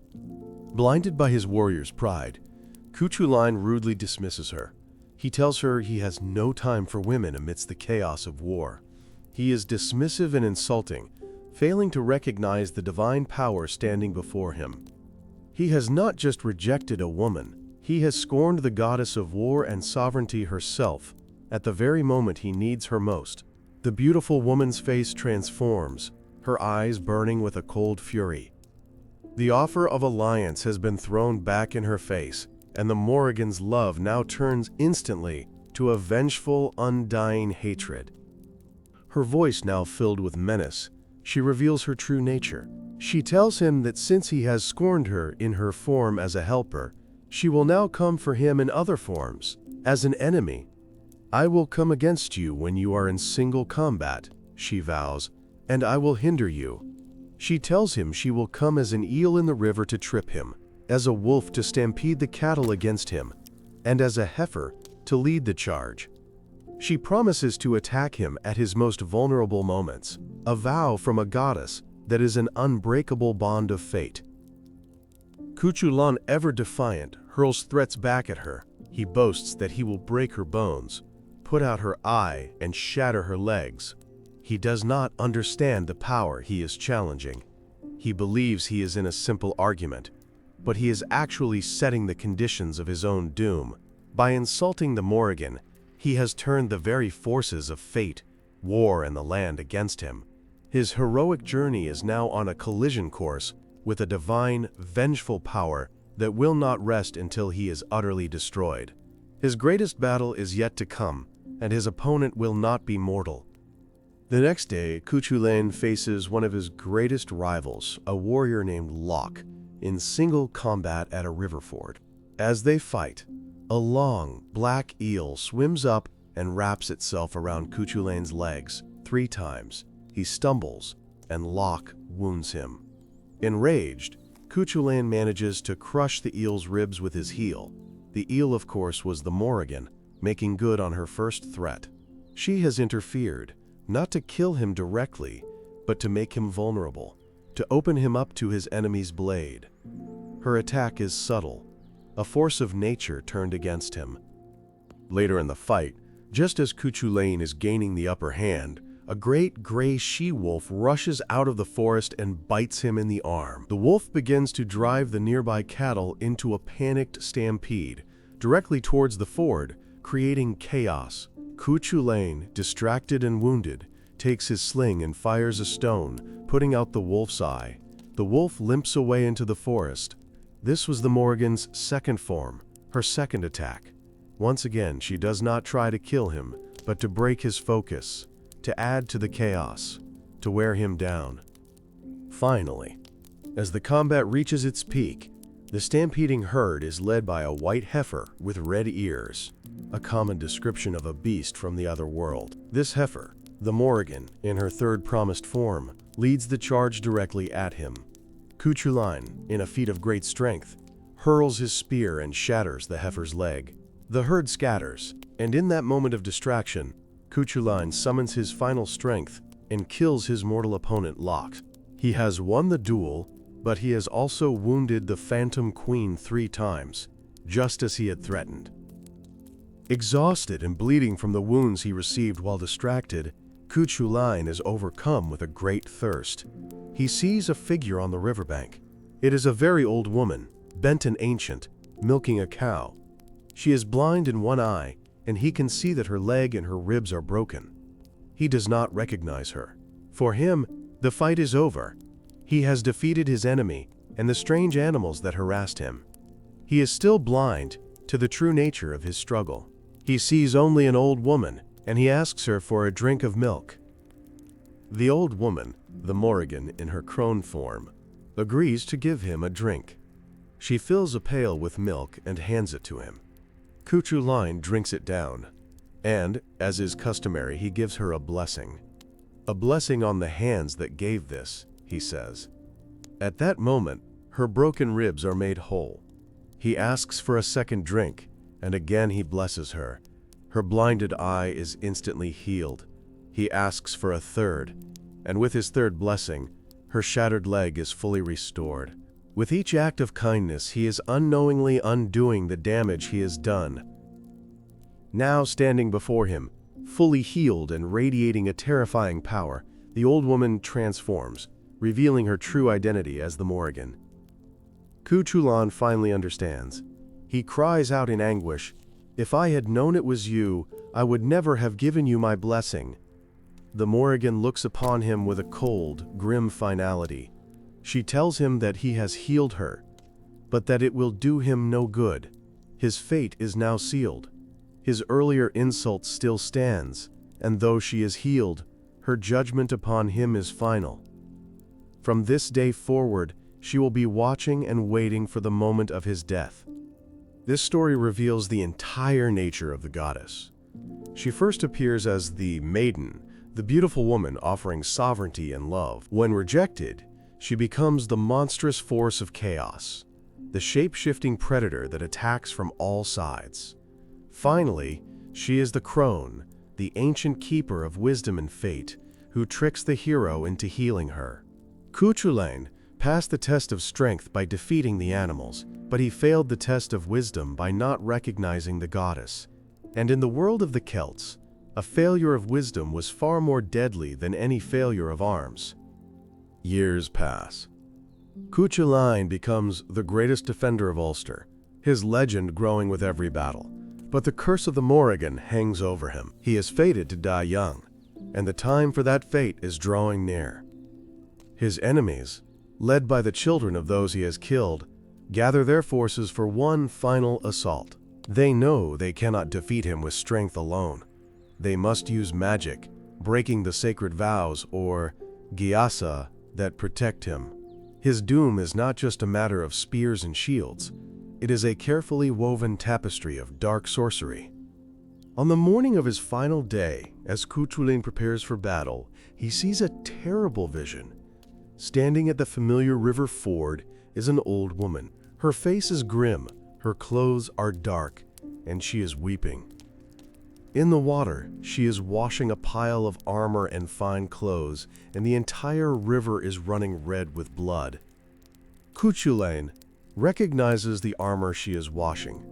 Blinded by his warrior's pride, Cuchulainn rudely dismisses her. He tells her he has no time for women amidst the chaos of war. He is dismissive and insulting, failing to recognize the divine power standing before him. He has not just rejected a woman, he has scorned the goddess of war and sovereignty herself, at the very moment he needs her most. The beautiful woman's face transforms, her eyes burning with a cold fury. The offer of alliance has been thrown back in her face, and the Morrigan's love now turns instantly to a vengeful, undying hatred. Her voice now filled with menace, she reveals her true nature. She tells him that since he has scorned her in her form as a helper, she will now come for him in other forms, as an enemy. "I will come against you when you are in single combat," she vows, "and I will hinder you." She tells him she will come as an eel in the river to trip him, as a wolf to stampede the cattle against him, and as a heifer to lead the charge. She promises to attack him at his most vulnerable moments, a vow from a goddess that is an unbreakable bond of fate. Cuchulainn, ever defiant, hurls threats back at her. He boasts that he will break her bones, put out her eye, and shatter her legs. He does not understand the power he is challenging. He believes he is in a simple argument, but he is actually setting the conditions of his own doom. By insulting the Morrigan, he has turned the very forces of fate, war, and the land against him. His heroic journey is now on a collision course with a divine, vengeful power that will not rest until he is utterly destroyed. His greatest battle is yet to come, and his opponent will not be mortal. The next day, Cuchulainn faces one of his greatest rivals, a warrior named Locke, in single combat at a river ford. As they fight, a long, black eel swims up and wraps itself around Cuchulainn's legs 3 times. He stumbles, and Locke wounds him. Enraged, Cuchulainn manages to crush the eel's ribs with his heel. The eel, of course, was the Morrigan, making good on her first threat. She has interfered, not to kill him directly, but to make him vulnerable, to open him up to his enemy's blade. Her attack is subtle, a force of nature turned against him. Later in the fight, just as Cuchulainn is gaining the upper hand, a great gray she-wolf rushes out of the forest and bites him in the arm. The wolf begins to drive the nearby cattle into a panicked stampede, directly towards the ford, creating chaos. Cuchulainn, distracted and wounded, takes his sling and fires a stone, putting out the wolf's eye. The wolf limps away into the forest. This was the Morrigan's second form, her second attack. Once again, she does not try to kill him, but to break his focus, to add to the chaos, to wear him down. Finally, as the combat reaches its peak, the stampeding herd is led by a white heifer with red ears, a common description of a beast from the other world. This heifer, the Morrigan, in her third promised form, leads the charge directly at him. Cuchulainn, in a feat of great strength, hurls his spear and shatters the heifer's leg. The herd scatters, and in that moment of distraction, Cuchulainn summons his final strength and kills his mortal opponent Locke. He has won the duel, but he has also wounded the Phantom Queen 3 times, just as he had threatened. Exhausted and bleeding from the wounds he received while distracted, Cuchulainn is overcome with a great thirst. He sees a figure on the riverbank. It is a very old woman, bent and ancient, milking a cow. She is blind in one eye, and he can see that her leg and her ribs are broken. He does not recognize her. For him, the fight is over. He has defeated his enemy and the strange animals that harassed him. He is still blind to the true nature of his struggle. He sees only an old woman, and he asks her for a drink of milk. The old woman, the Morrigan in her crone form, agrees to give him a drink. She fills a pail with milk and hands it to him. Cuchulainn drinks it down, and, as is customary, he gives her a blessing. A blessing on the hands that gave this, he says. At that moment, her broken ribs are made whole. He asks for a second drink, and again he blesses her. Her blinded eye is instantly healed. He asks for a third, and with his third blessing, her shattered leg is fully restored. With each act of kindness, he is unknowingly undoing the damage he has done. Now standing before him, fully healed and radiating a terrifying power, the old woman transforms, revealing her true identity as the Morrigan. Cuchulainn finally understands. He cries out in anguish, "If I had known it was you, I would never have given you my blessing." The Morrigan looks upon him with a cold, grim finality. She tells him that he has healed her, but that it will do him no good. His fate is now sealed. His earlier insult still stands, and though she is healed, her judgment upon him is final. From this day forward, she will be watching and waiting for the moment of his death. This story reveals the entire nature of the goddess. She first appears as the maiden, the beautiful woman offering sovereignty and love. When rejected, she becomes the monstrous force of chaos, the shape-shifting predator that attacks from all sides. Finally, she is the crone, the ancient keeper of wisdom and fate, who tricks the hero into healing her. Cuchulainn passed the test of strength by defeating the animals, but he failed the test of wisdom by not recognizing the goddess. And in the world of the Celts, a failure of wisdom was far more deadly than any failure of arms. Years pass. Cuchulainn becomes the greatest defender of Ulster, his legend growing with every battle. But the curse of the Morrigan hangs over him. He is fated to die young, and the time for that fate is drawing near. His enemies, led by the children of those he has killed, gather their forces for one final assault. They know they cannot defeat him with strength alone. They must use magic, breaking the sacred vows, or gyasa, that protect him. His doom is not just a matter of spears and shields. It is a carefully woven tapestry of dark sorcery. On the morning of his final day, as Cuchulainn prepares for battle, he sees a terrible vision. Standing at the familiar river ford is an old woman. Her face is grim, her clothes are dark, and she is weeping. In the water, she is washing a pile of armor and fine clothes, and the entire river is running red with blood. Cuchulainn recognizes the armor she is washing.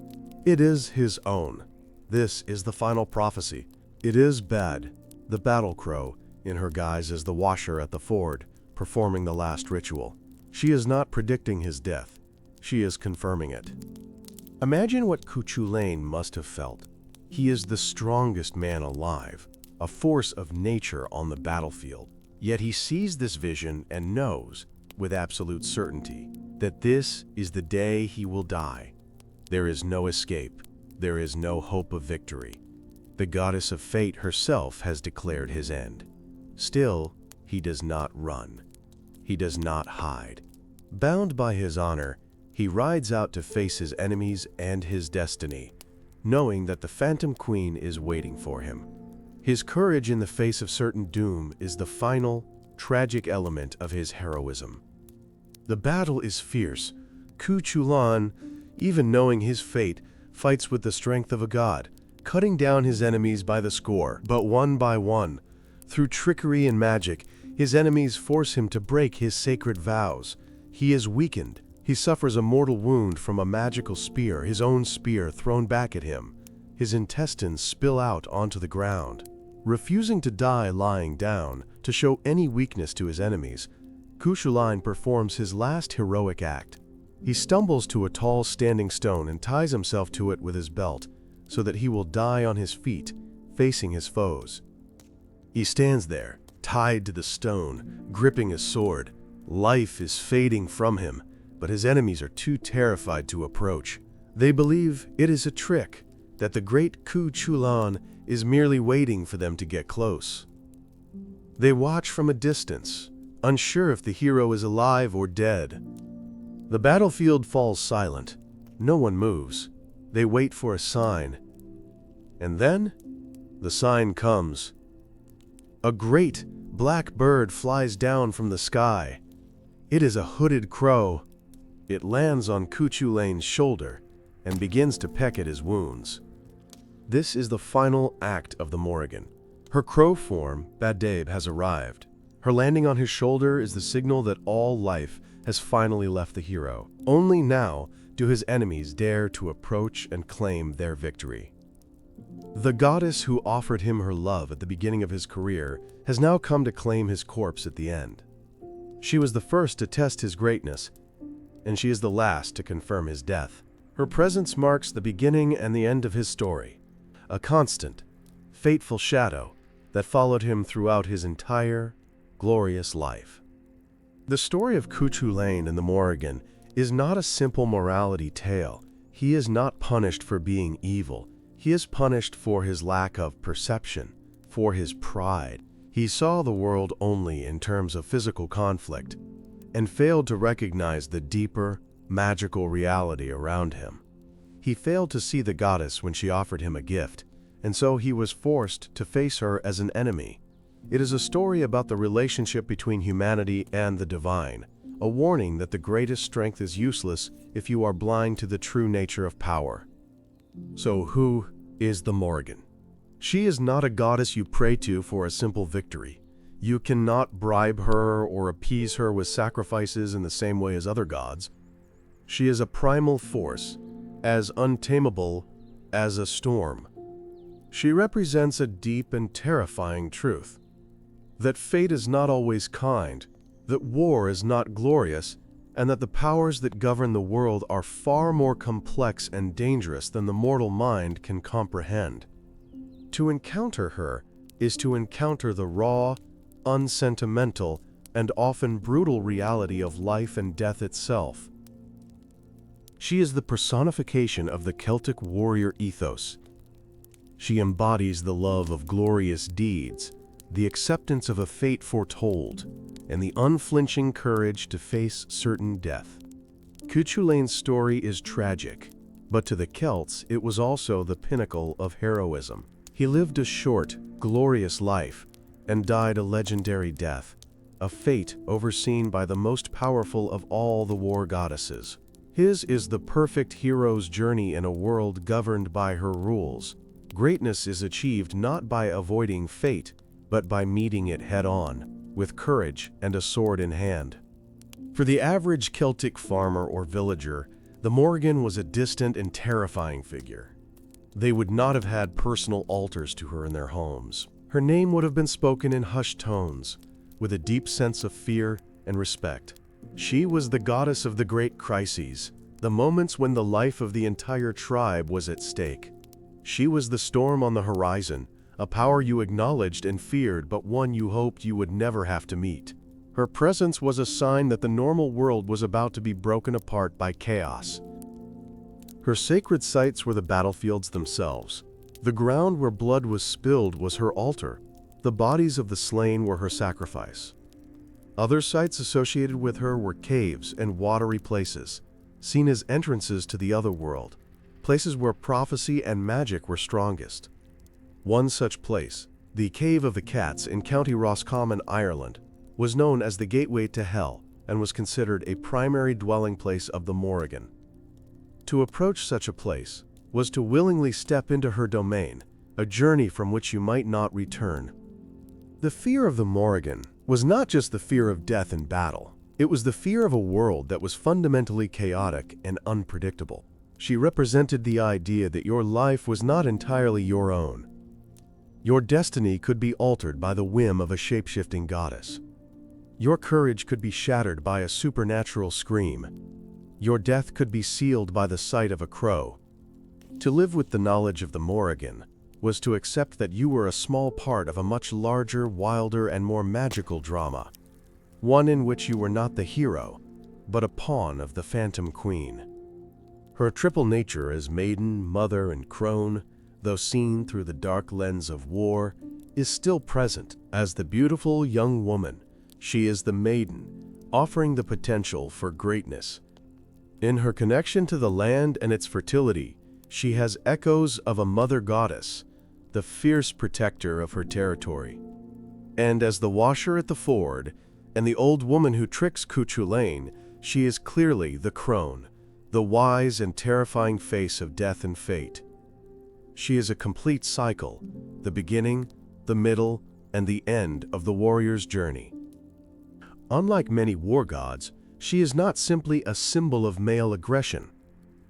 It is his own. This is the final prophecy. It is Bad, the battle crow, in her guise as the washer at the ford, performing the last ritual. She is not predicting his death. She is confirming it. Imagine what Cuchulainn must have felt. He is the strongest man alive, a force of nature on the battlefield. Yet he sees this vision and knows, with absolute certainty, that this is the day he will die. There is no escape. There is no hope of victory. The goddess of fate herself has declared his end. Still, he does not run. He does not hide. Bound by his honor, he rides out to face his enemies and his destiny, knowing that the Phantom Queen is waiting for him. His courage in the face of certain doom is the final, tragic element of his heroism. The battle is fierce. Cuchulainn, even knowing his fate, fights with the strength of a god, cutting down his enemies by the score. But one by one, through trickery and magic, his enemies force him to break his sacred vows. He is weakened. He suffers a mortal wound from a magical spear, his own spear thrown back at him. His intestines spill out onto the ground. Refusing to die lying down, to show any weakness to his enemies, Cuchulainn performs his last heroic act. He stumbles to a tall standing stone and ties himself to it with his belt, so that he will die on his feet, facing his foes. He stands there, tied to the stone, gripping his sword. Life is fading from him, but his enemies are too terrified to approach. They believe it is a trick, that the great Cuchulainn is merely waiting for them to get close. They watch from a distance, unsure if the hero is alive or dead. The battlefield falls silent. No one moves. They wait for a sign. And then, the sign comes. A great black bird flies down from the sky. It is a hooded crow. It lands on Cuchulain's shoulder and begins to peck at his wounds. This is the final act of the Morrigan. Her crow form, Badabe, has arrived. Her landing on his shoulder is the signal that all life has finally left the hero. Only now do his enemies dare to approach and claim their victory. The goddess who offered him her love at the beginning of his career has now come to claim his corpse at the end. She was the first to test his greatness, and she is the last to confirm his death. Her presence marks the beginning and the end of his story, a constant, fateful shadow that followed him throughout his entire, glorious life. The story of Cuchulain and the Morrigan is not a simple morality tale. He is not punished for being evil. He is punished for his lack of perception, for his pride. He saw the world only in terms of physical conflict and failed to recognize the deeper, magical reality around him. He failed to see the goddess when she offered him a gift, and so he was forced to face her as an enemy. It is a story about the relationship between humanity and the divine, a warning that the greatest strength is useless if you are blind to the true nature of power. So who is the Morrigan? She is not a goddess you pray to for a simple victory. You cannot bribe her or appease her with sacrifices in the same way as other gods. She is a primal force, as untamable as a storm. She represents a deep and terrifying truth, that fate is not always kind, that war is not glorious, and that the powers that govern the world are far more complex and dangerous than the mortal mind can comprehend. To encounter her is to encounter the raw, unsentimental, and often brutal reality of life and death itself. She is the personification of the Celtic warrior ethos. She embodies the love of glorious deeds, the acceptance of a fate foretold, and the unflinching courage to face certain death. Cuchulain's story is tragic, but to the Celts it was also the pinnacle of heroism. He lived a short, glorious life and died a legendary death, a fate overseen by the most powerful of all the war goddesses. His is the perfect hero's journey in a world governed by her rules. Greatness is achieved not by avoiding fate, but by meeting it head-on, with courage and a sword in hand. For the average Celtic farmer or villager, the Morrigan was a distant and terrifying figure. They would not have had personal altars to her in their homes. Her name would have been spoken in hushed tones, with a deep sense of fear and respect. She was the goddess of the great crises, the moments when the life of the entire tribe was at stake. She was the storm on the horizon, a power you acknowledged and feared, but one you hoped you would never have to meet. Her presence was a sign that the normal world was about to be broken apart by chaos. Her sacred sites were the battlefields themselves. The ground where blood was spilled was her altar. The bodies of the slain were her sacrifice. Other sites associated with her were caves and watery places, seen as entrances to the other world, places where prophecy and magic were strongest. One such place, the Cave of the Cats in County Roscommon, Ireland, was known as the gateway to hell and was considered a primary dwelling place of the Morrigan. To approach such a place was to willingly step into her domain, a journey from which you might not return. The fear of the Morrigan was not just the fear of death in battle. It was the fear of a world that was fundamentally chaotic and unpredictable. She represented the idea that your life was not entirely your own. Your destiny could be altered by the whim of a shape-shifting goddess. Your courage could be shattered by a supernatural scream. Your death could be sealed by the sight of a crow. To live with the knowledge of the Morrigan was to accept that you were a small part of a much larger, wilder, and more magical drama, one in which you were not the hero, but a pawn of the Phantom Queen. Her triple nature as maiden, mother, and crone, though seen through the dark lens of war, is still present. As the beautiful young woman, she is the maiden, offering the potential for greatness. In her connection to the land and its fertility, she has echoes of a mother goddess, the fierce protector of her territory. And as the washer at the ford, and the old woman who tricks Cuchulainn, she is clearly the crone, the wise and terrifying face of death and fate. She is a complete cycle, the beginning, the middle, and the end of the warrior's journey. Unlike many war gods, she is not simply a symbol of male aggression.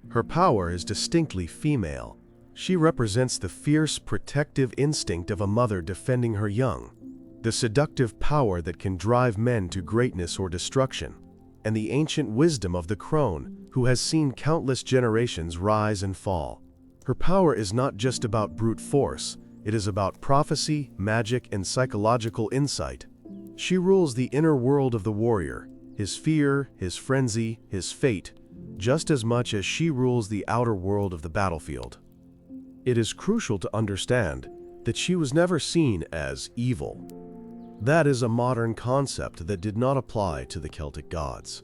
Her power is distinctly female. She represents the fierce, protective instinct of a mother defending her young, the seductive power that can drive men to greatness or destruction, and the ancient wisdom of the crone, who has seen countless generations rise and fall. Her power is not just about brute force, it is about prophecy, magic, and psychological insight. She rules the inner world of the warrior, his fear, his frenzy, his fate, just as much as she rules the outer world of the battlefield. It is crucial to understand that she was never seen as evil. That is a modern concept that did not apply to the Celtic gods.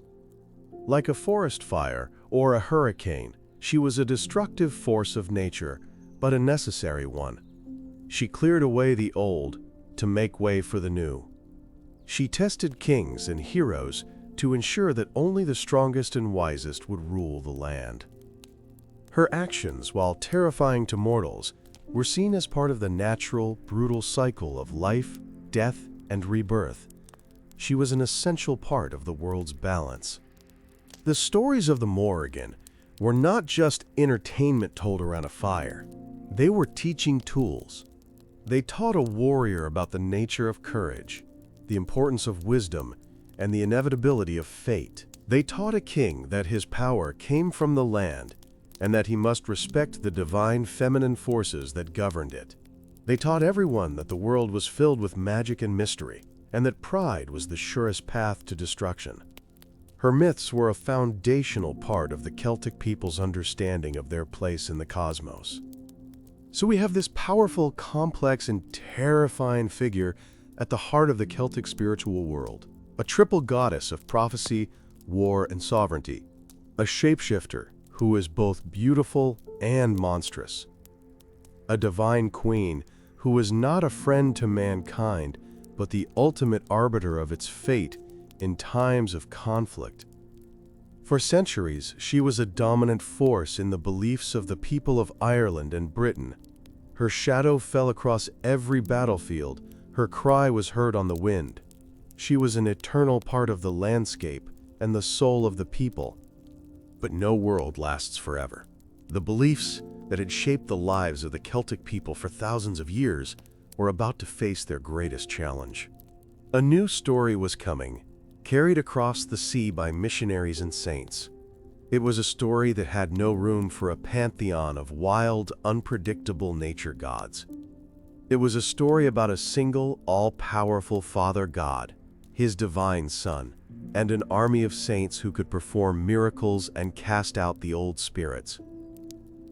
Like a forest fire or a hurricane, she was a destructive force of nature, but a necessary one. She cleared away the old to make way for the new. She tested kings and heroes to ensure that only the strongest and wisest would rule the land. Her actions, while terrifying to mortals, were seen as part of the natural, brutal cycle of life, death, and rebirth. She was an essential part of the world's balance. The stories of the Morrigan were not just entertainment told around a fire. They were teaching tools. They taught a warrior about the nature of courage, the importance of wisdom, and the inevitability of fate. They taught a king that his power came from the land and that he must respect the divine feminine forces that governed it. They taught everyone that the world was filled with magic and mystery, and that pride was the surest path to destruction. Her myths were a foundational part of the Celtic people's understanding of their place in the cosmos. So we have this powerful, complex, and terrifying figure at the heart of the Celtic spiritual world, a triple goddess of prophecy, war, and sovereignty, a shapeshifter who is both beautiful and monstrous, a divine queen who is not a friend to mankind, but the ultimate arbiter of its fate in times of conflict. For centuries, she was a dominant force in the beliefs of the people of Ireland and Britain. Her shadow fell across every battlefield, her cry was heard on the wind. She was an eternal part of the landscape and the soul of the people. But no world lasts forever. The beliefs that had shaped the lives of the Celtic people for thousands of years were about to face their greatest challenge. A new story was coming, carried across the sea by missionaries and saints. It was a story that had no room for a pantheon of wild, unpredictable nature gods. It was a story about a single, all-powerful Father God, his divine Son, and an army of saints who could perform miracles and cast out the old spirits.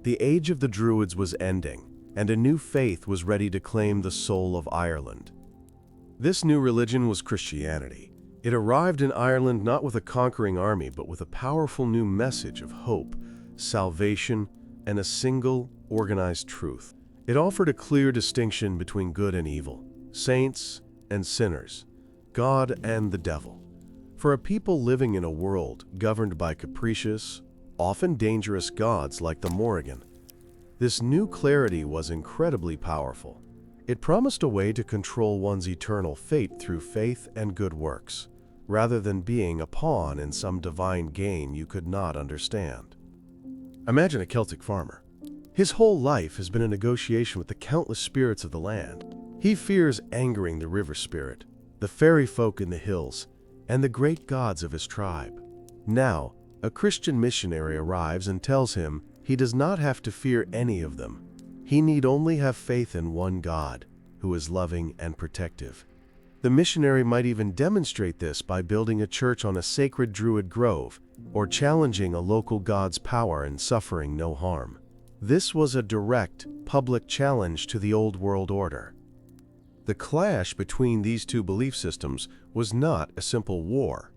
The age of the Druids was ending, and a new faith was ready to claim the soul of Ireland. This new religion was Christianity. It arrived in Ireland not with a conquering army, but with a powerful new message of hope, salvation, and a single, organized truth. It offered a clear distinction between good and evil, saints and sinners, God and the devil. For a people living in a world governed by capricious, often dangerous gods like the Morrigan, this new clarity was incredibly powerful. It promised a way to control one's eternal fate through faith and good works, rather than being a pawn in some divine game you could not understand. Imagine a Celtic farmer. His whole life has been a negotiation with the countless spirits of the land. He fears angering the river spirit, the fairy folk in the hills, and the great gods of his tribe. Now, a Christian missionary arrives and tells him he does not have to fear any of them. He need only have faith in one God, who is loving and protective. The missionary might even demonstrate this by building a church on a sacred druid grove, or challenging a local god's power and suffering no harm. This was a direct, public challenge to the old world order. The clash between these two belief systems was not a simple war.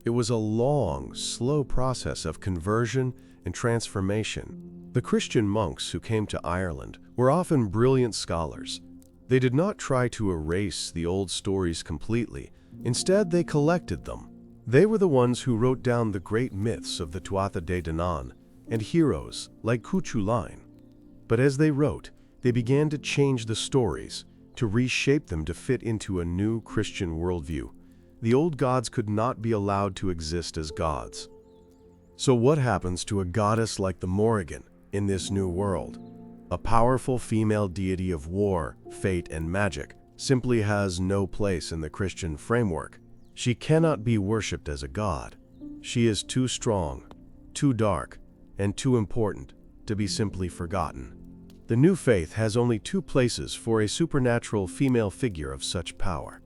It was a long, slow process of conversion and transformation. The Christian monks who came to Ireland were often brilliant scholars. They did not try to erase the old stories completely. Instead, they collected them. They were the ones who wrote down the great myths of the Tuatha De Danann and heroes like Cuchulainn. But as they wrote, they began to change the stories, to reshape them to fit into a new Christian worldview. The old gods could not be allowed to exist as gods. So what happens to a goddess like the Morrigan in this new world? A powerful female deity of war, fate, and magic simply has no place in the Christian framework. She cannot be worshipped as a god. She is too strong, too dark, and too important to be simply forgotten. The new faith has only two places for a supernatural female figure of such power.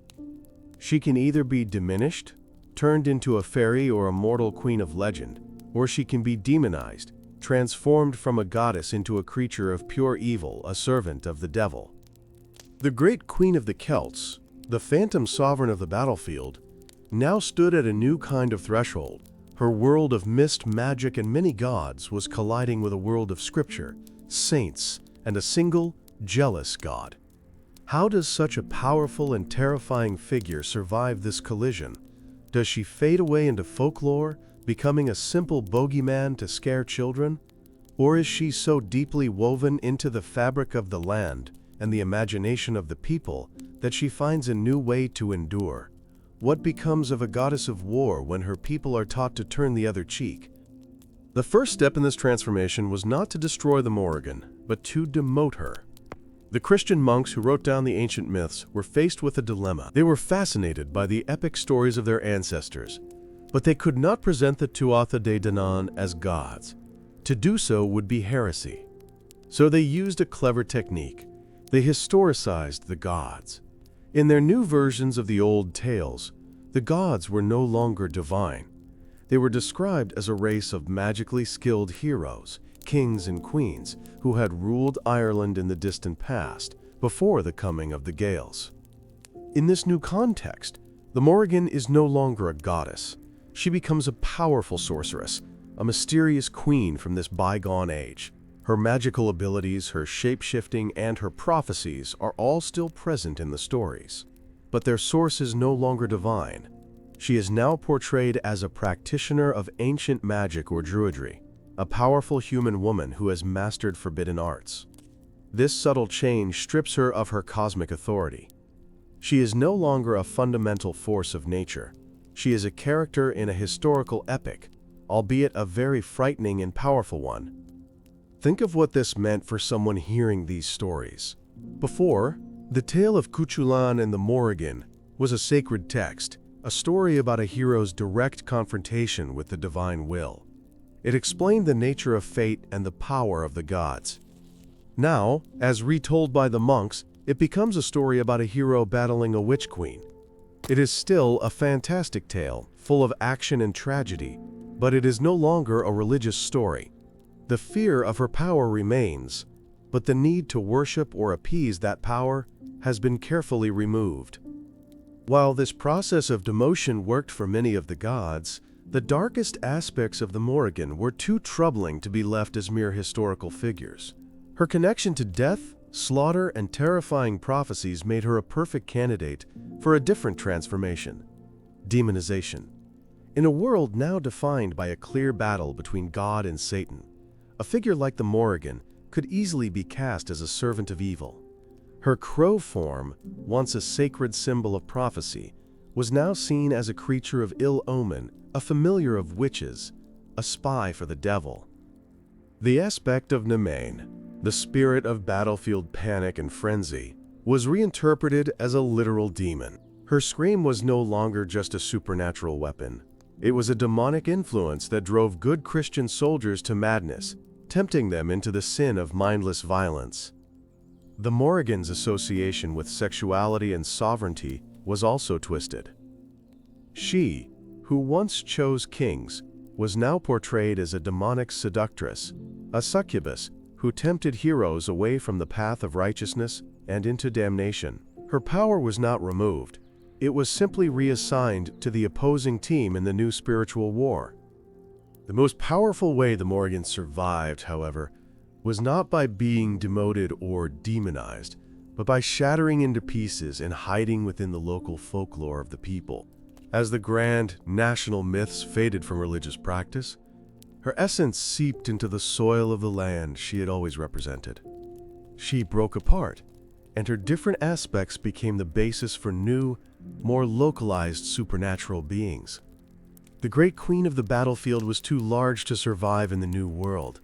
She can either be diminished, turned into a fairy or a mortal queen of legend, or she can be demonized, transformed from a goddess into a creature of pure evil, a servant of the devil. The great queen of the Celts, the phantom sovereign of the battlefield, now stood at a new kind of threshold. Her world of mist, magic, and many gods was colliding with a world of scripture, saints, and a single, jealous god. How does such a powerful and terrifying figure survive this collision? Does she fade away into folklore, becoming a simple bogeyman to scare children? Or is she so deeply woven into the fabric of the land and the imagination of the people that she finds a new way to endure? What becomes of a goddess of war when her people are taught to turn the other cheek? The first step in this transformation was not to destroy the Morrigan, but to demote her. The Christian monks who wrote down the ancient myths were faced with a dilemma. They were fascinated by the epic stories of their ancestors, but they could not present the Tuatha De Danann as gods. To do so would be heresy. So they used a clever technique. They historicized the gods. In their new versions of the old tales, the gods were no longer divine. They were described as a race of magically skilled heroes, kings and queens who had ruled Ireland in the distant past, before the coming of the Gaels. In this new context, the Morrigan is no longer a goddess. She becomes a powerful sorceress, a mysterious queen from this bygone age. Her magical abilities, her shape-shifting, and her prophecies are all still present in the stories. But their source is no longer divine. She is now portrayed as a practitioner of ancient magic or druidry, a powerful human woman who has mastered forbidden arts. This subtle change strips her of her cosmic authority. She is no longer a fundamental force of nature. She is a character in a historical epic, albeit a very frightening and powerful one. Think of what this meant for someone hearing these stories. Before, the tale of Cuchulainn and the Morrigan was a sacred text, a story about a hero's direct confrontation with the divine will. It explained the nature of fate and the power of the gods. Now, as retold by the monks, it becomes a story about a hero battling a witch queen. It is still a fantastic tale, full of action and tragedy, but it is no longer a religious story. The fear of her power remains, but the need to worship or appease that power has been carefully removed. While this process of demotion worked for many of the gods, the darkest aspects of the Morrigan were too troubling to be left as mere historical figures. Her connection to death, slaughter, and terrifying prophecies made her a perfect candidate for a different transformation: demonization. In a world now defined by a clear battle between God and Satan, a figure like the Morrigan could easily be cast as a servant of evil. Her crow form, once a sacred symbol of prophecy, was now seen as a creature of ill omen, a familiar of witches, a spy for the devil. The aspect of Nemain, the spirit of battlefield panic and frenzy, was reinterpreted as a literal demon. Her scream was no longer just a supernatural weapon. It was a demonic influence that drove good Christian soldiers to madness, tempting them into the sin of mindless violence. The Morrigan's association with sexuality and sovereignty was also twisted. She, who once chose kings, was now portrayed as a demonic seductress, a succubus who tempted heroes away from the path of righteousness and into damnation. Her power was not removed. it was simply reassigned to the opposing team in the new spiritual war. The most powerful way the Morrigans survived, however, was not by being demoted or demonized, but by shattering into pieces and hiding within the local folklore of the people. As the grand national myths faded from religious practice, her essence seeped into the soil of the land she had always represented. She broke apart, and her different aspects became the basis for new, more localized supernatural beings. The great queen of the battlefield was too large to survive in the new world,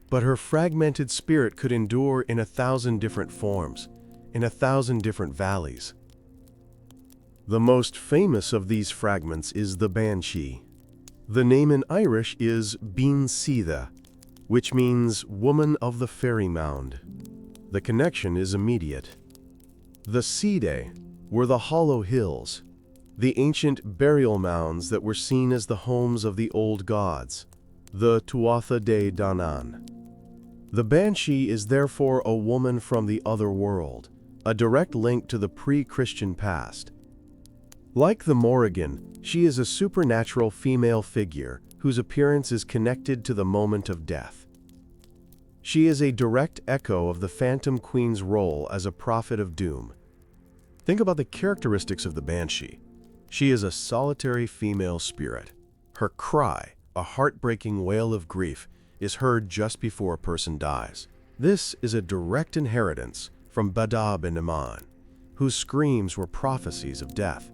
but her fragmented spirit could endure in 1,000 different forms, in 1,000 different valleys. The most famous of these fragments is the Banshee. The name in Irish is Bean Seetha, which means woman of the fairy mound. The connection is immediate. The Seedae were the hollow hills, the ancient burial mounds that were seen as the homes of the old gods, the Tuatha De Danann. The Banshee is therefore a woman from the other world, a direct link to the pre-Christian past. Like the Morrigan, she is a supernatural female figure whose appearance is connected to the moment of death. She is a direct echo of the Phantom Queen's role as a prophet of doom. Think about the characteristics of the Banshee. She is a solitary female spirit. Her cry, a heartbreaking wail of grief, is heard just before a person dies. This is a direct inheritance from Badab and Iman, whose screams were prophecies of death.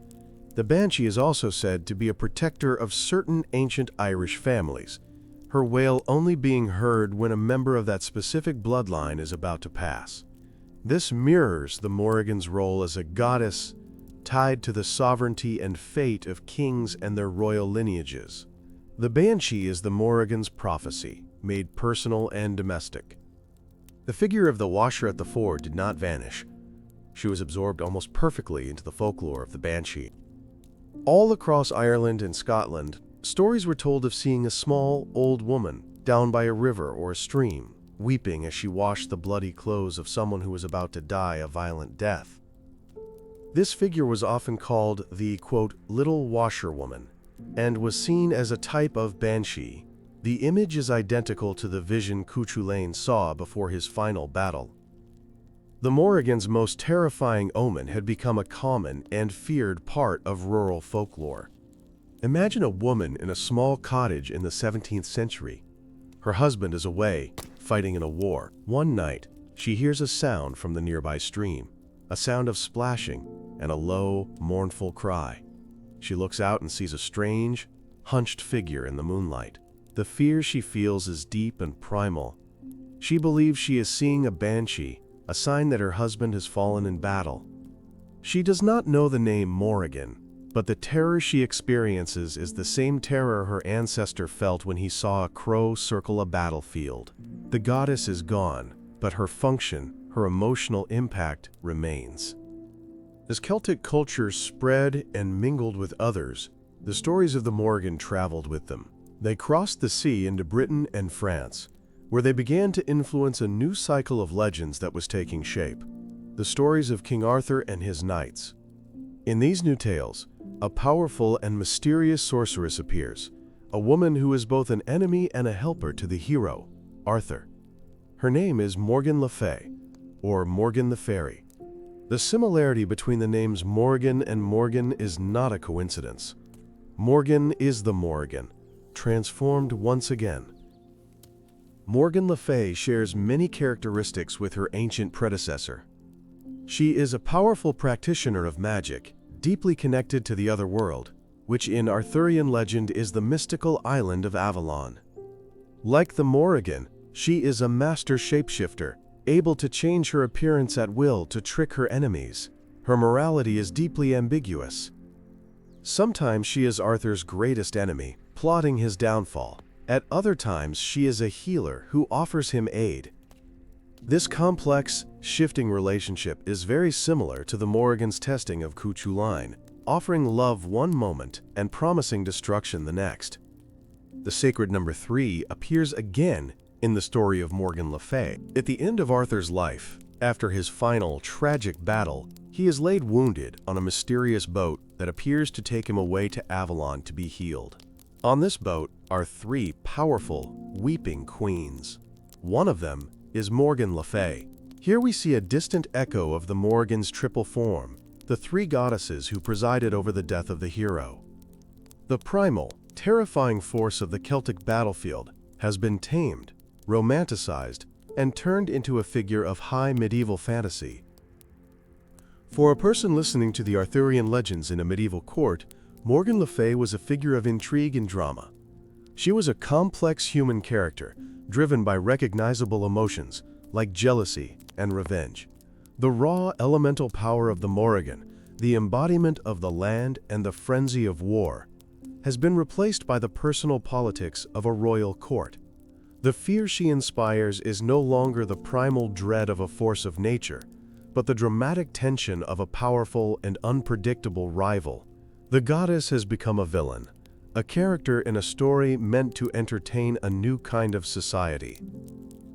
The Banshee is also said to be a protector of certain ancient Irish families, her wail only being heard when a member of that specific bloodline is about to pass. This mirrors the Morrigan's role as a goddess tied to the sovereignty and fate of kings and their royal lineages. The Banshee is the Morrigan's prophecy, made personal and domestic. The figure of the washer at the ford did not vanish. She was absorbed almost perfectly into the folklore of the Banshee. All across Ireland and Scotland, stories were told of seeing a small, old woman down by a river or a stream, weeping as she washed the bloody clothes of someone who was about to die a violent death. This figure was often called the, quote, little washerwoman, and was seen as a type of Banshee. The image is identical to the vision Cuchulainn saw before his final battle. The Morrigan's most terrifying omen had become a common and feared part of rural folklore. Imagine a woman in a small cottage in the 17th century. Her husband is away, fighting in a war. One night, she hears a sound from the nearby stream, a sound of splashing and a low, mournful cry. She looks out and sees a strange, hunched figure in the moonlight. The fear she feels is deep and primal. She believes she is seeing a banshee, a sign that her husband has fallen in battle. She does not know the name Morrigan, but the terror she experiences is the same terror her ancestor felt when he saw a crow circle a battlefield. The goddess is gone, but her function, her emotional impact, remains. As Celtic culture spread and mingled with others, the stories of the Morrigan traveled with them. They crossed the sea into Britain and France, where they began to influence a new cycle of legends that was taking shape, the stories of King Arthur and his knights. In these new tales, a powerful and mysterious sorceress appears, a woman who is both an enemy and a helper to the hero, Arthur. Her name is Morgan le Fay, or Morgan the Fairy. The similarity between the names Morrigan and Morgan is not a coincidence. Morgan is the Morrigan, transformed once again. Morgan le Fay shares many characteristics with her ancient predecessor. She is a powerful practitioner of magic, deeply connected to the other world, which in Arthurian legend is the mystical island of Avalon. Like the Morrigan, she is a master shapeshifter, able to change her appearance at will to trick her enemies. Her morality is deeply ambiguous. Sometimes she is Arthur's greatest enemy, plotting his downfall. At other times, she is a healer who offers him aid. This complex, shifting relationship is very similar to the Morrigan's testing of Cuchulainn, offering love one moment and promising destruction the next. The sacred number 3 appears again in the story of Morgan le Fay. At the end of Arthur's life, After his final, tragic battle, he is laid wounded on a mysterious boat that appears to take him away to Avalon to be healed. On this boat are three powerful, weeping queens. One of them is Morrigan Le Fay. Here we see a distant echo of the Morrigan's triple form, the three goddesses who presided over the death of the hero. The primal, terrifying force of the Celtic battlefield has been tamed, romanticized, and turned into a figure of high medieval fantasy. For a person listening to the Arthurian legends in a medieval court, Morrigan Le Fay was a figure of intrigue and drama. She was a complex human character, driven by recognizable emotions like jealousy and revenge. The raw elemental power of the Morrigan, the embodiment of the land and the frenzy of war, has been replaced by the personal politics of a royal court. The fear she inspires is no longer the primal dread of a force of nature, but the dramatic tension of a powerful and unpredictable rival. The goddess has become a villain, a character in a story meant to entertain a new kind of society.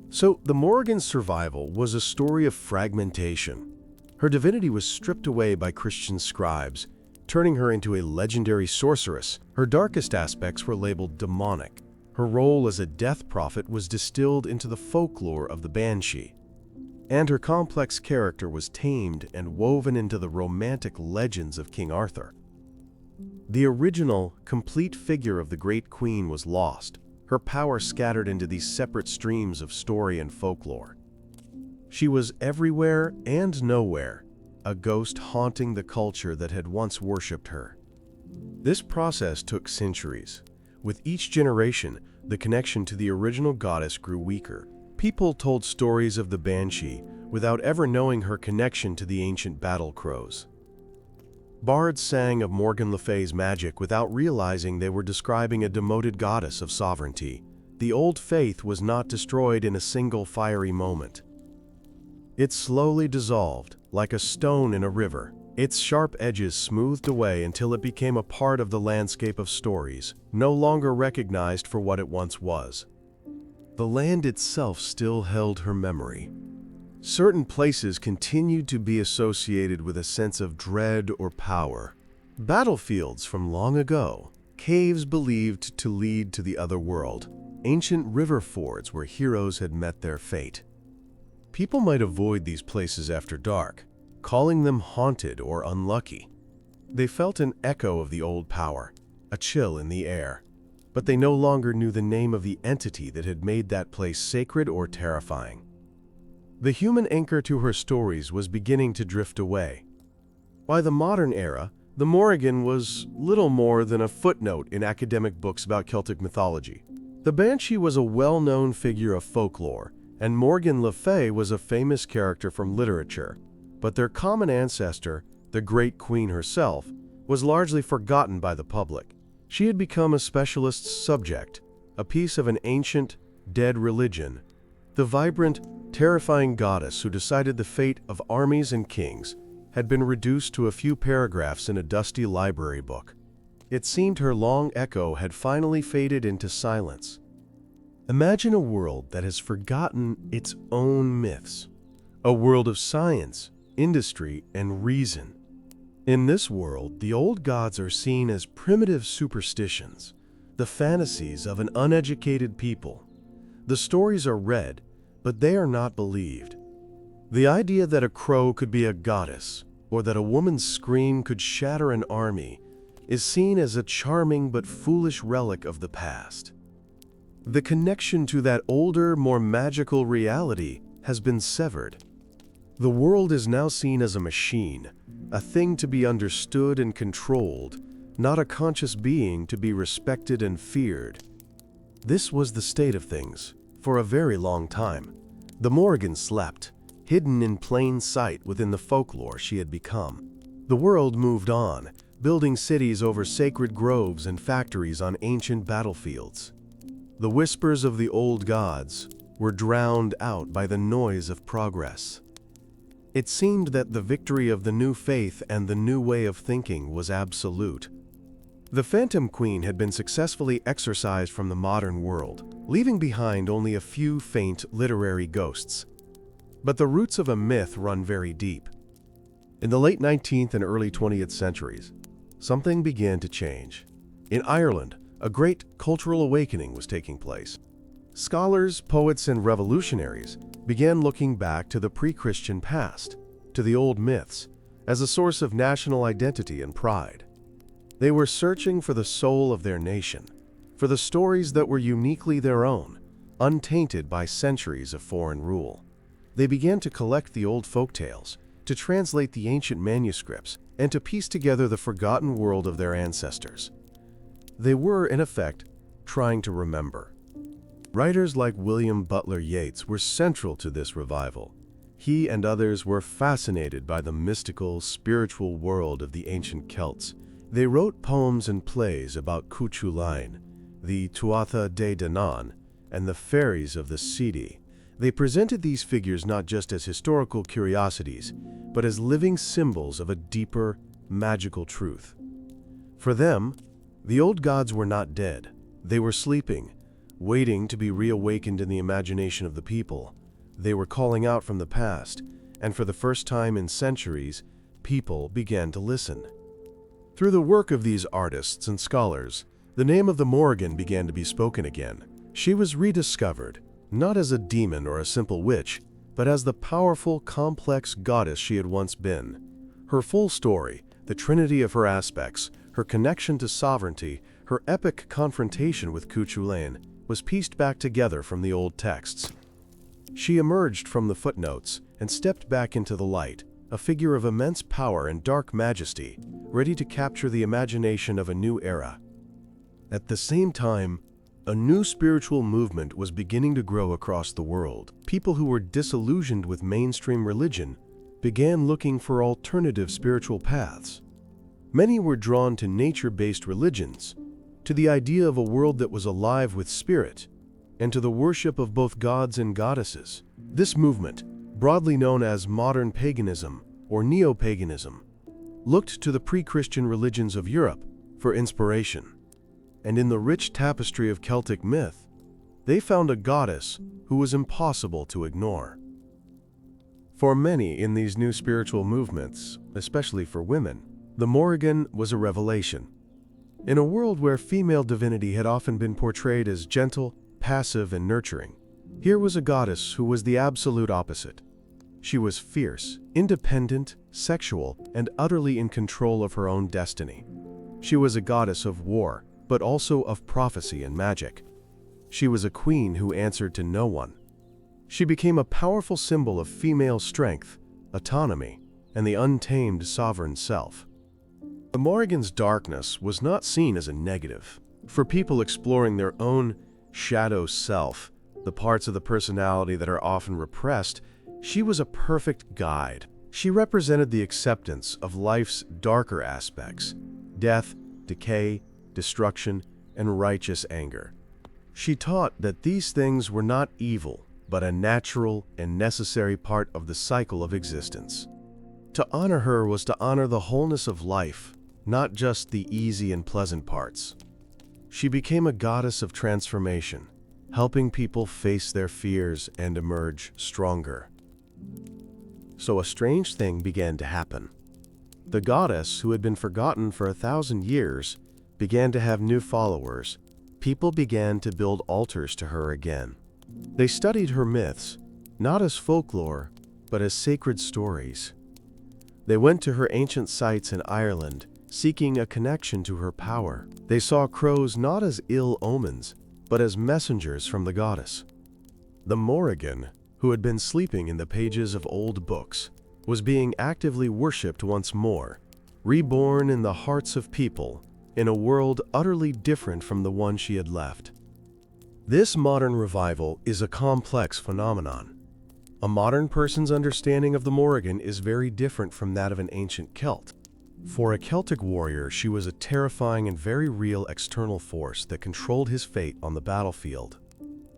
So, the Morrigan's survival was a story of fragmentation. Her divinity was stripped away by Christian scribes, turning her into a legendary sorceress. Her darkest aspects were labeled demonic. Her role as a death prophet was distilled into the folklore of the Banshee. And her complex character was tamed and woven into the romantic legends of King Arthur. The original, complete figure of the Great Queen was lost, her power scattered into these separate streams of story and folklore. She was everywhere and nowhere, a ghost haunting the culture that had once worshipped her. This process took centuries. With each generation, the connection to the original goddess grew weaker. People told stories of the Banshee without ever knowing her connection to the ancient battle crows. Bards sang of Morrigan Le Fay's magic without realizing they were describing a demoted goddess of sovereignty. The old faith was not destroyed in a single fiery moment. It slowly dissolved, like a stone in a river, its sharp edges smoothed away until it became a part of the landscape of stories, no longer recognized for what it once was. The land itself still held her memory. Certain places continued to be associated with a sense of dread or power. Battlefields from long ago, caves believed to lead to the other world, ancient river fords where heroes had met their fate. People might avoid these places after dark, calling them haunted or unlucky. They felt an echo of the old power, a chill in the air, but they no longer knew the name of the entity that had made that place sacred or terrifying. The human anchor to her stories was beginning to drift away. By the modern era, the Morrigan was little more than a footnote in academic books about Celtic mythology. The Banshee was a well-known figure of folklore, and Morrigan Le Fay was a famous character from literature, but their common ancestor, the Great Queen herself, was largely forgotten by the public. She had become a specialist's subject, a piece of an ancient, dead religion, the vibrant, terrifying goddess who decided the fate of armies and kings had been reduced to a few paragraphs in a dusty library book. It seemed her long echo had finally faded into silence. Imagine a world that has forgotten its own myths, a world of science, industry, and reason. In this world, the old gods are seen as primitive superstitions, the fantasies of an uneducated people. The stories are read, but they are not believed. The idea that a crow could be a goddess, or that a woman's scream could shatter an army, is seen as a charming but foolish relic of the past. The connection to that older, more magical reality has been severed. The world is now seen as a machine, a thing to be understood and controlled, not a conscious being to be respected and feared. This was the state of things for a very long time. The Morrigan slept, hidden in plain sight within the folklore she had become. The world moved on, building cities over sacred groves and factories on ancient battlefields. The whispers of the old gods were drowned out by the noise of progress. It seemed that the victory of the new faith and the new way of thinking was absolute. The Phantom Queen had been successfully exorcised from the modern world, leaving behind only a few faint literary ghosts. But the roots of a myth run very deep. In the late 19th and early 20th centuries, something began to change. In Ireland, a great cultural awakening was taking place. Scholars, poets, and revolutionaries began looking back to the pre-Christian past, to the old myths, as a source of national identity and pride. They were searching for the soul of their nation, for the stories that were uniquely their own, untainted by centuries of foreign rule. They began to collect the old folk tales, to translate the ancient manuscripts, and to piece together the forgotten world of their ancestors. They were, in effect, trying to remember. Writers like William Butler Yeats were central to this revival. He and others were fascinated by the mystical, spiritual world of the ancient Celts. They wrote poems and plays about Cuchulainn, the Tuatha De Danann, and the fairies of the Sídhe. They presented these figures not just as historical curiosities, but as living symbols of a deeper, magical truth. For them, the old gods were not dead. They were sleeping, waiting to be reawakened in the imagination of the people. They were calling out from the past, and for the first time in centuries, people began to listen. Through the work of these artists and scholars, the name of the Morrigan began to be spoken again. She was rediscovered, not as a demon or a simple witch, but as the powerful, complex goddess she had once been. Her full story, the trinity of her aspects, her connection to sovereignty, her epic confrontation with Cuchulainn, was pieced back together from the old texts. She emerged from the footnotes and stepped back into the light, a figure of immense power and dark majesty, ready to capture the imagination of a new era. At the same time, a new spiritual movement was beginning to grow across the world. People who were disillusioned with mainstream religion began looking for alternative spiritual paths. Many were drawn to nature-based religions, to the idea of a world that was alive with spirit, and to the worship of both gods and goddesses. This movement, broadly known as modern paganism or neo-paganism, looked to the pre-Christian religions of Europe for inspiration. And in the rich tapestry of Celtic myth, they found a goddess who was impossible to ignore. For many in these new spiritual movements, especially for women, the Morrigan was a revelation. In a world where female divinity had often been portrayed as gentle, passive, and nurturing, here was a goddess who was the absolute opposite. She was fierce, independent, sexual, and utterly in control of her own destiny. She was a goddess of war, but also of prophecy and magic. She was a queen who answered to no one. She became a powerful symbol of female strength, autonomy, and the untamed sovereign self. The Morrigan's darkness was not seen as a negative. For people exploring their own shadow self, the parts of the personality that are often repressed, she was a perfect guide. She represented the acceptance of life's darker aspects: death, decay, destruction, and righteous anger. She taught that these things were not evil, but a natural and necessary part of the cycle of existence. To honor her was to honor the wholeness of life, not just the easy and pleasant parts. She became a goddess of transformation, helping people face their fears and emerge stronger. So a strange thing began to happen. The goddess, who had been forgotten for 1,000 years, began to have new followers. People began to build altars to her again. They studied her myths, not as folklore, but as sacred stories. They went to her ancient sites in Ireland, seeking a connection to her power. They saw crows not as ill omens, but as messengers from the goddess. The Morrigan, who had been sleeping in the pages of old books, was being actively worshipped once more, reborn in the hearts of people, in a world utterly different from the one she had left. This modern revival is a complex phenomenon. A modern person's understanding of the Morrigan is very different from that of an ancient Celt. For a Celtic warrior, she was a terrifying and very real external force that controlled his fate on the battlefield.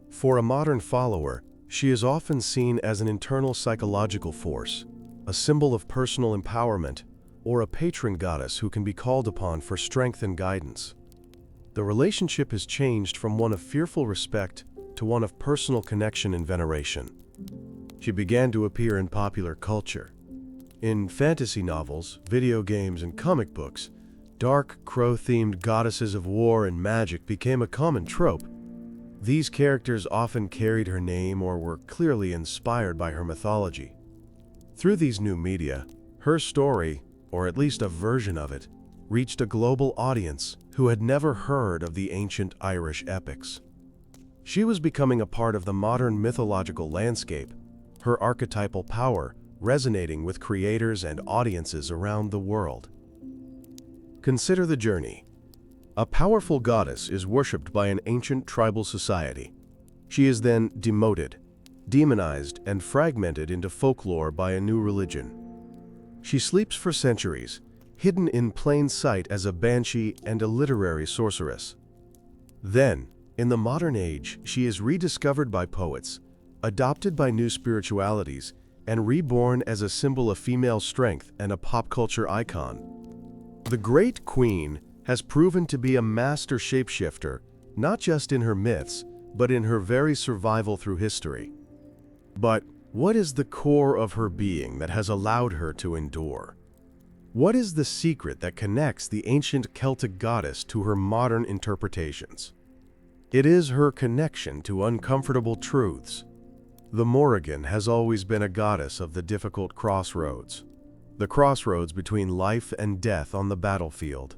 For a modern follower, she is often seen as an internal psychological force, a symbol of personal empowerment, or a patron goddess who can be called upon for strength and guidance. The relationship has changed from one of fearful respect to one of personal connection and veneration. She began to appear in popular culture. In fantasy novels, video games, and comic books, dark, crow-themed goddesses of war and magic became a common trope. These characters often carried her name or were clearly inspired by her mythology. Through these new media, her story, or at least a version of it, reached a global audience who had never heard of the ancient Irish epics. She was becoming a part of the modern mythological landscape, her archetypal power resonating with creators and audiences around the world. Consider the journey. A powerful goddess is worshipped by an ancient tribal society. She is then demoted, demonized, and fragmented into folklore by a new religion. She sleeps for centuries, hidden in plain sight as a banshee and a literary sorceress. Then, in the modern age, she is rediscovered by poets, adopted by new spiritualities, and reborn as a symbol of female strength and a pop culture icon. The Great Queen has proven to be a master shapeshifter, not just in her myths, but in her very survival through history. But what is the core of her being that has allowed her to endure? What is the secret that connects the ancient Celtic goddess to her modern interpretations? It is her connection to uncomfortable truths. The Morrigan has always been a goddess of the difficult crossroads. The crossroads between life and death on the battlefield.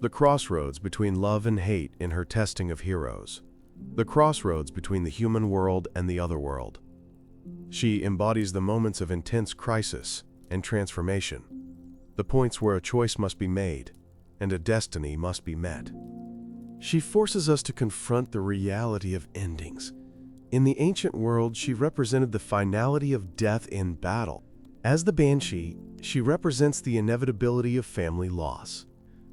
The crossroads between love and hate in her testing of heroes. The crossroads between the human world and the other world. She embodies the moments of intense crisis and transformation, the points where a choice must be made and a destiny must be met. She forces us to confront the reality of endings. In the ancient world, she represented the finality of death in battle. As the Banshee, she represents the inevitability of family loss.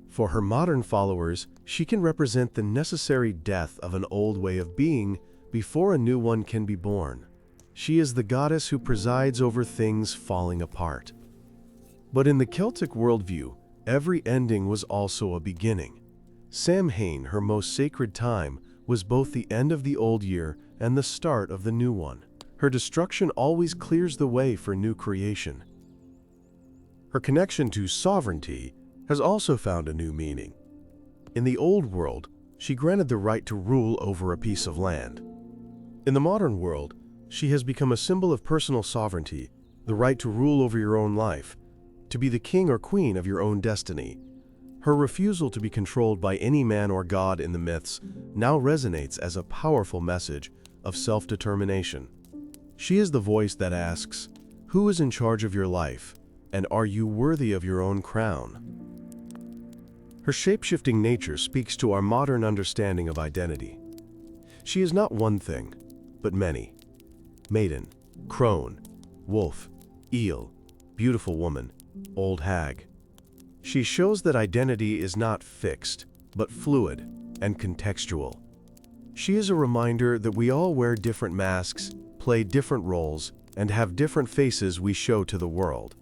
For her modern followers, she can represent the necessary death of an old way of being before a new one can be born. She is the goddess who presides over things falling apart. But in the Celtic worldview, every ending was also a beginning. Samhain, her most sacred time, was both the end of the old year and the start of the new one. Her destruction always clears the way for new creation. Her connection to sovereignty has also found a new meaning. In the old world, she granted the right to rule over a piece of land. In the modern world, she has become a symbol of personal sovereignty, the right to rule over your own life, to be the king or queen of your own destiny. Her refusal to be controlled by any man or god in the myths now resonates as a powerful message of self-determination. She is the voice that asks, "Who is in charge of your life, and are you worthy of your own crown?" Her shape-shifting nature speaks to our modern understanding of identity. She is not one thing, but many. Maiden, crone, wolf, eel, beautiful woman, old hag. She shows that identity is not fixed, but fluid and contextual. She is a reminder that we all wear different masks, play different roles, and have different faces we show to the world.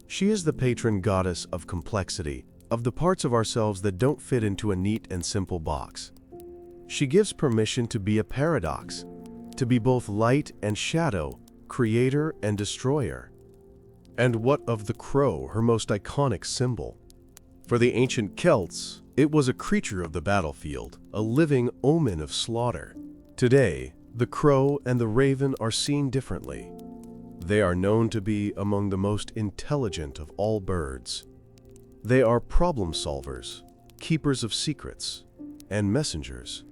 She is the patron goddess of complexity, of the parts of ourselves that don't fit into a neat and simple box. She gives permission to be a paradox, to be both light and shadow, creator and destroyer. And what of the crow, her most iconic symbol? For the ancient Celts, it was a creature of the battlefield, a living omen of slaughter. Today, the crow and the raven are seen differently. They are known to be among the most intelligent of all birds. They are problem solvers, keepers of secrets, and messengers.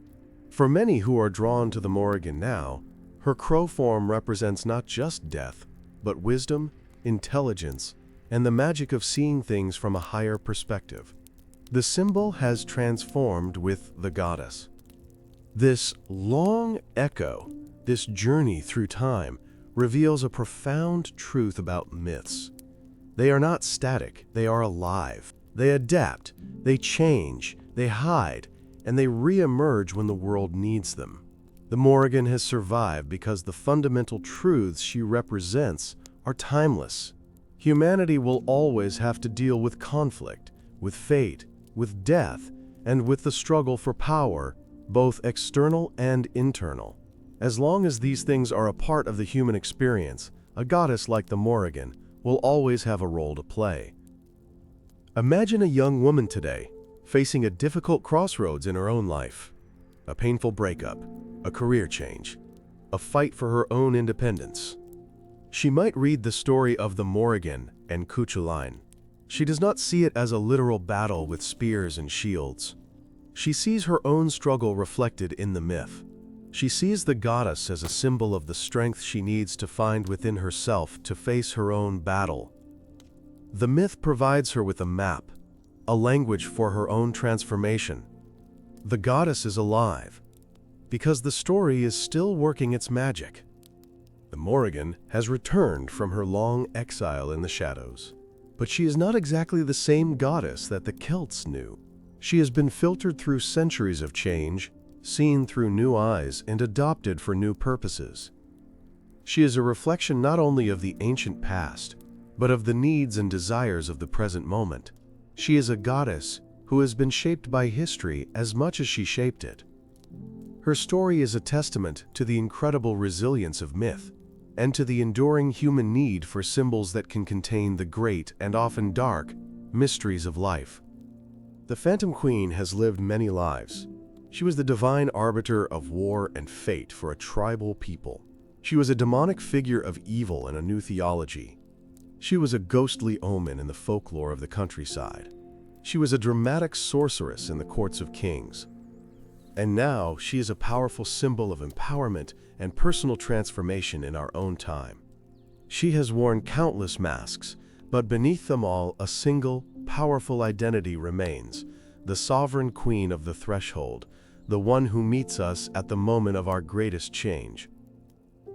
For many who are drawn to the Morrigan now, her crow form represents not just death, but wisdom, intelligence, and the magic of seeing things from a higher perspective. The symbol has transformed with the goddess. This long echo, this journey through time, reveals a profound truth about myths. They are not static, they are alive. They adapt, they change, they hide, and they re-emerge when the world needs them. The Morrigan has survived because the fundamental truths she represents are timeless. Humanity will always have to deal with conflict, with fate, with death, and with the struggle for power, both external and internal. As long as these things are a part of the human experience, a goddess like the Morrigan will always have a role to play. Imagine a young woman today, facing a difficult crossroads in her own life. A painful breakup, a career change, a fight for her own independence. She might read the story of the Morrigan and Cuchulainn. She does not see it as a literal battle with spears and shields. She sees her own struggle reflected in the myth. She sees the goddess as a symbol of the strength she needs to find within herself to face her own battle. The myth provides her with a map, a language for her own transformation. The goddess is alive, because the story is still working its magic. The Morrigan has returned from her long exile in the shadows, but she is not exactly the same goddess that the Celts knew. She has been filtered through centuries of change, seen through new eyes, and adopted for new purposes. She is a reflection not only of the ancient past, but of the needs and desires of the present moment. She is a goddess who has been shaped by history as much as she shaped it. Her story is a testament to the incredible resilience of myth, and to the enduring human need for symbols that can contain the great and often dark mysteries of life. The Phantom Queen has lived many lives. She was the divine arbiter of war and fate for a tribal people. She was a demonic figure of evil in a new theology. She was a ghostly omen in the folklore of the countryside. She was a dramatic sorceress in the courts of kings. And now she is a powerful symbol of empowerment and personal transformation in our own time. She has worn countless masks, but beneath them all a single, powerful identity remains: the sovereign queen of the threshold, the one who meets us at the moment of our greatest change.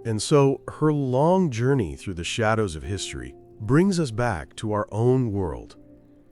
And so her long journey through the shadows of history brings us back to our own world.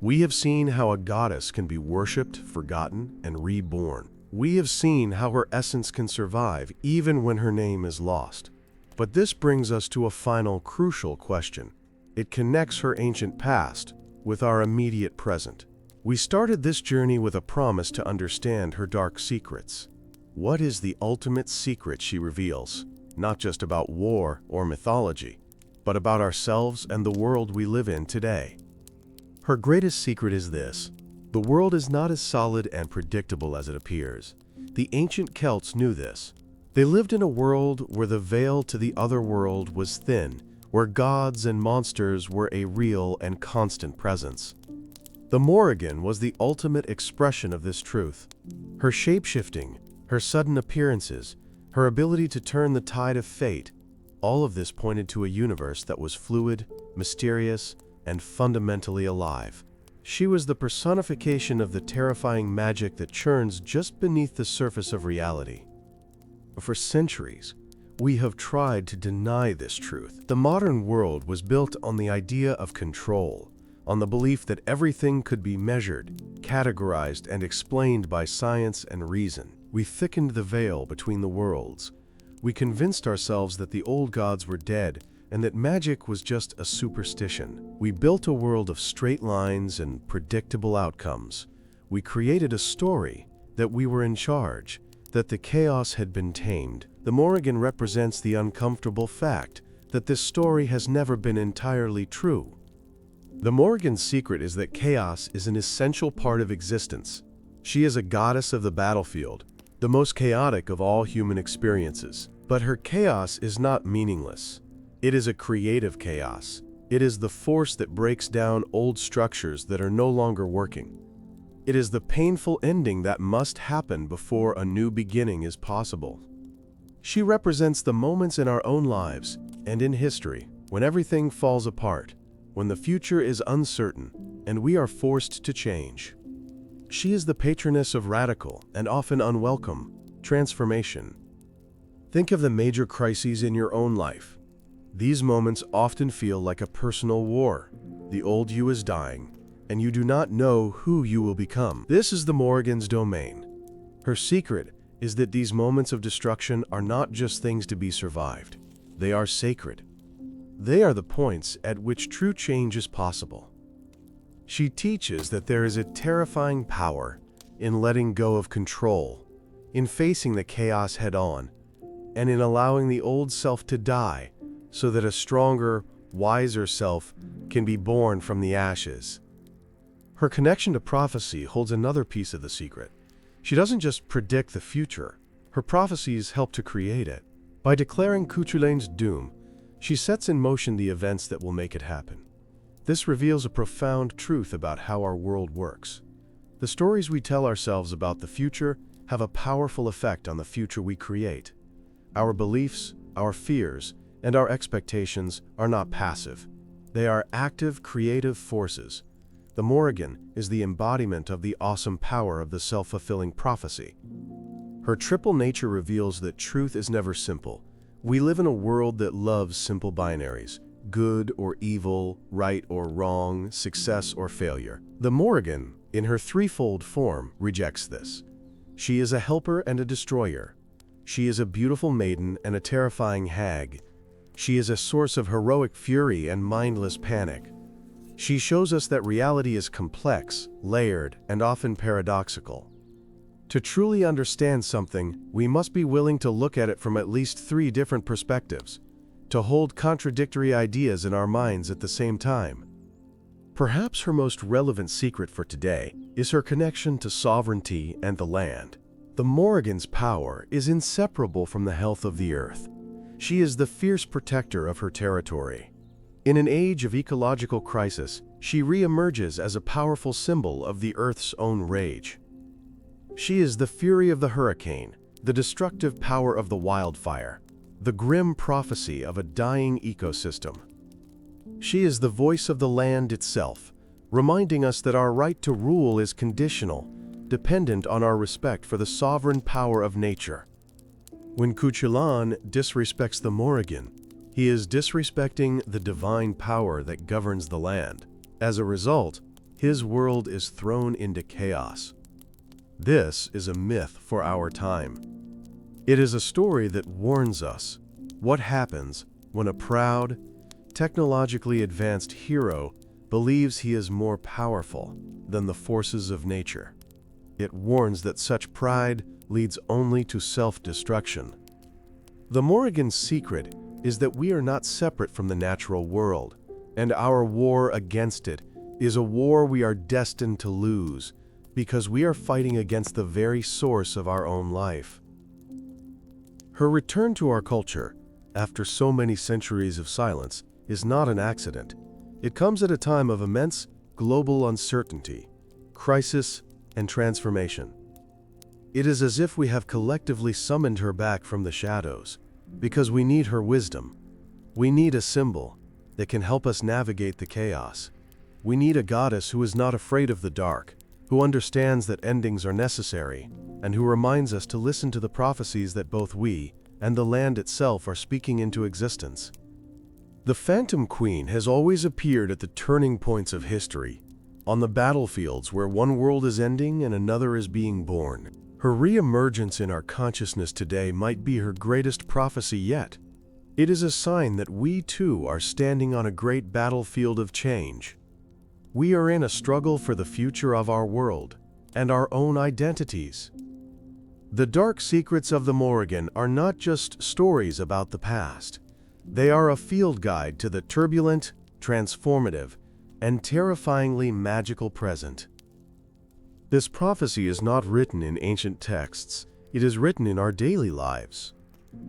We have seen how a goddess can be worshipped, forgotten, and reborn. We have seen how her essence can survive even when her name is lost. But this brings us to a final crucial question. It connects her ancient past with our immediate present. We started this journey with a promise to understand her dark secrets. What is the ultimate secret she reveals? Not just about war or mythology, but about ourselves and the world we live in today. Her greatest secret is this: the world is not as solid and predictable as it appears. The ancient Celts knew this. They lived in a world where the veil to the other world was thin, where gods and monsters were a real and constant presence. The Morrigan was the ultimate expression of this truth. Her shape-shifting, her sudden appearances, her ability to turn the tide of fate, all of this pointed to a universe that was fluid, mysterious, and fundamentally alive. She was the personification of the terrifying magic that churns just beneath the surface of reality. For centuries, we have tried to deny this truth. The modern world was built on the idea of control, on the belief that everything could be measured, categorized, and explained by science and reason. We thickened the veil between the worlds. We convinced ourselves that the old gods were dead and that magic was just a superstition. We built a world of straight lines and predictable outcomes. We created a story that we were in charge, that the chaos had been tamed. The Morrigan represents the uncomfortable fact that this story has never been entirely true. The Morrigan's secret is that chaos is an essential part of existence. She is a goddess of the battlefield, the most chaotic of all human experiences. But her chaos is not meaningless. It is a creative chaos. It is the force that breaks down old structures that are no longer working. It is the painful ending that must happen before a new beginning is possible. She represents the moments in our own lives and in history when everything falls apart, when the future is uncertain, and we are forced to change. She is the patroness of radical and often unwelcome transformation. Think of the major crises in your own life. These moments often feel like a personal war. The old you is dying, and you do not know who you will become. This is the Morrigan's domain. Her secret is that these moments of destruction are not just things to be survived. They are sacred. They are the points at which true change is possible. She teaches that there is a terrifying power in letting go of control, in facing the chaos head-on, and in allowing the old self to die so that a stronger, wiser self can be born from the ashes. Her connection to prophecy holds another piece of the secret. She doesn't just predict the future, her prophecies help to create it. By declaring Cuchulain's doom, she sets in motion the events that will make it happen. This reveals a profound truth about how our world works. The stories we tell ourselves about the future have a powerful effect on the future we create. Our beliefs, our fears, and our expectations are not passive. They are active, creative forces. The Morrigan is the embodiment of the awesome power of the self-fulfilling prophecy. Her triple nature reveals that truth is never simple. We live in a world that loves simple binaries: good or evil, right or wrong, success or failure. The Morrigan, in her threefold form, rejects this. She is a helper and a destroyer. She is a beautiful maiden and a terrifying hag. She is a source of heroic fury and mindless panic. She shows us that reality is complex, layered, and often paradoxical. To truly understand something, we must be willing to look at it from at least 3 different perspectives, to hold contradictory ideas in our minds at the same time. Perhaps her most relevant secret for today is her connection to sovereignty and the land. The Morrigan's power is inseparable from the health of the earth. She is the fierce protector of her territory. In an age of ecological crisis, she re-emerges as a powerful symbol of the earth's own rage. She is the fury of the hurricane, the destructive power of the wildfire, the grim prophecy of a dying ecosystem. She is the voice of the land itself, reminding us that our right to rule is conditional, dependent on our respect for the sovereign power of nature. When Cuchulain disrespects the Morrigan, he is disrespecting the divine power that governs the land. As a result, his world is thrown into chaos. This is a myth for our time. It is a story that warns us what happens when a proud, technologically advanced hero believes he is more powerful than the forces of nature. It warns that such pride leads only to self-destruction. The Morrigan's secret is that we are not separate from the natural world, and our war against it is a war we are destined to lose because we are fighting against the very source of our own life. Her return to our culture, after so many centuries of silence, is not an accident. It comes at a time of immense global uncertainty, crisis, and transformation. It is as if we have collectively summoned her back from the shadows, because we need her wisdom. We need a symbol that can help us navigate the chaos. We need a goddess who is not afraid of the dark, who understands that endings are necessary, and who reminds us to listen to the prophecies that both we and the land itself are speaking into existence. The Phantom Queen has always appeared at the turning points of history, on the battlefields where one world is ending and another is being born. Her re-emergence in our consciousness today might be her greatest prophecy yet. It is a sign that we too are standing on a great battlefield of change. We are in a struggle for the future of our world and our own identities. The dark secrets of the Morrigan are not just stories about the past. They are a field guide to the turbulent, transformative, and terrifyingly magical present. This prophecy is not written in ancient texts, it is written in our daily lives.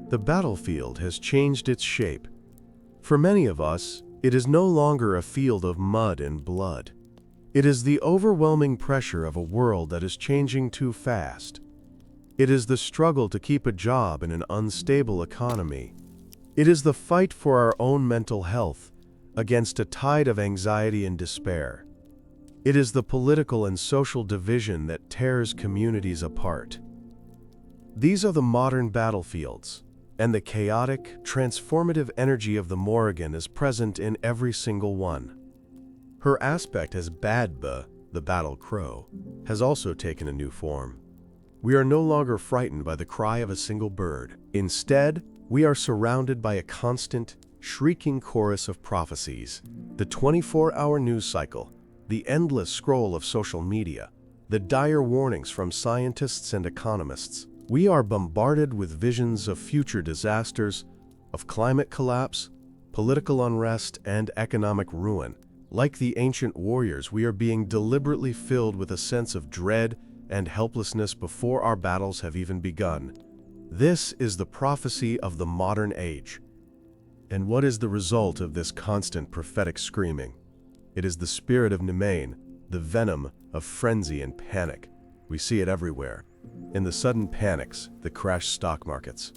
The battlefield has changed its shape. For many of us, it is no longer a field of mud and blood. It is the overwhelming pressure of a world that is changing too fast. It is the struggle to keep a job in an unstable economy. It is the fight for our own mental health against a tide of anxiety and despair. It is the political and social division that tears communities apart. These are the modern battlefields, and the chaotic, transformative energy of the Morrigan is present in every single one. Her aspect as Badba, the battle crow, has also taken a new form. We are no longer frightened by the cry of a single bird. Instead, we are surrounded by a constant, shrieking chorus of prophecies. The 24-hour news cycle, the endless scroll of social media, the dire warnings from scientists and economists. We are bombarded with visions of future disasters, of climate collapse, political unrest, and economic ruin. Like the ancient warriors, we are being deliberately filled with a sense of dread and helplessness before our battles have even begun. This is the prophecy of the modern age. And what is the result of this constant prophetic screaming? It is the spirit of Nemain, the venom of frenzy and panic. We see it everywhere. In the sudden panics that crash stock markets.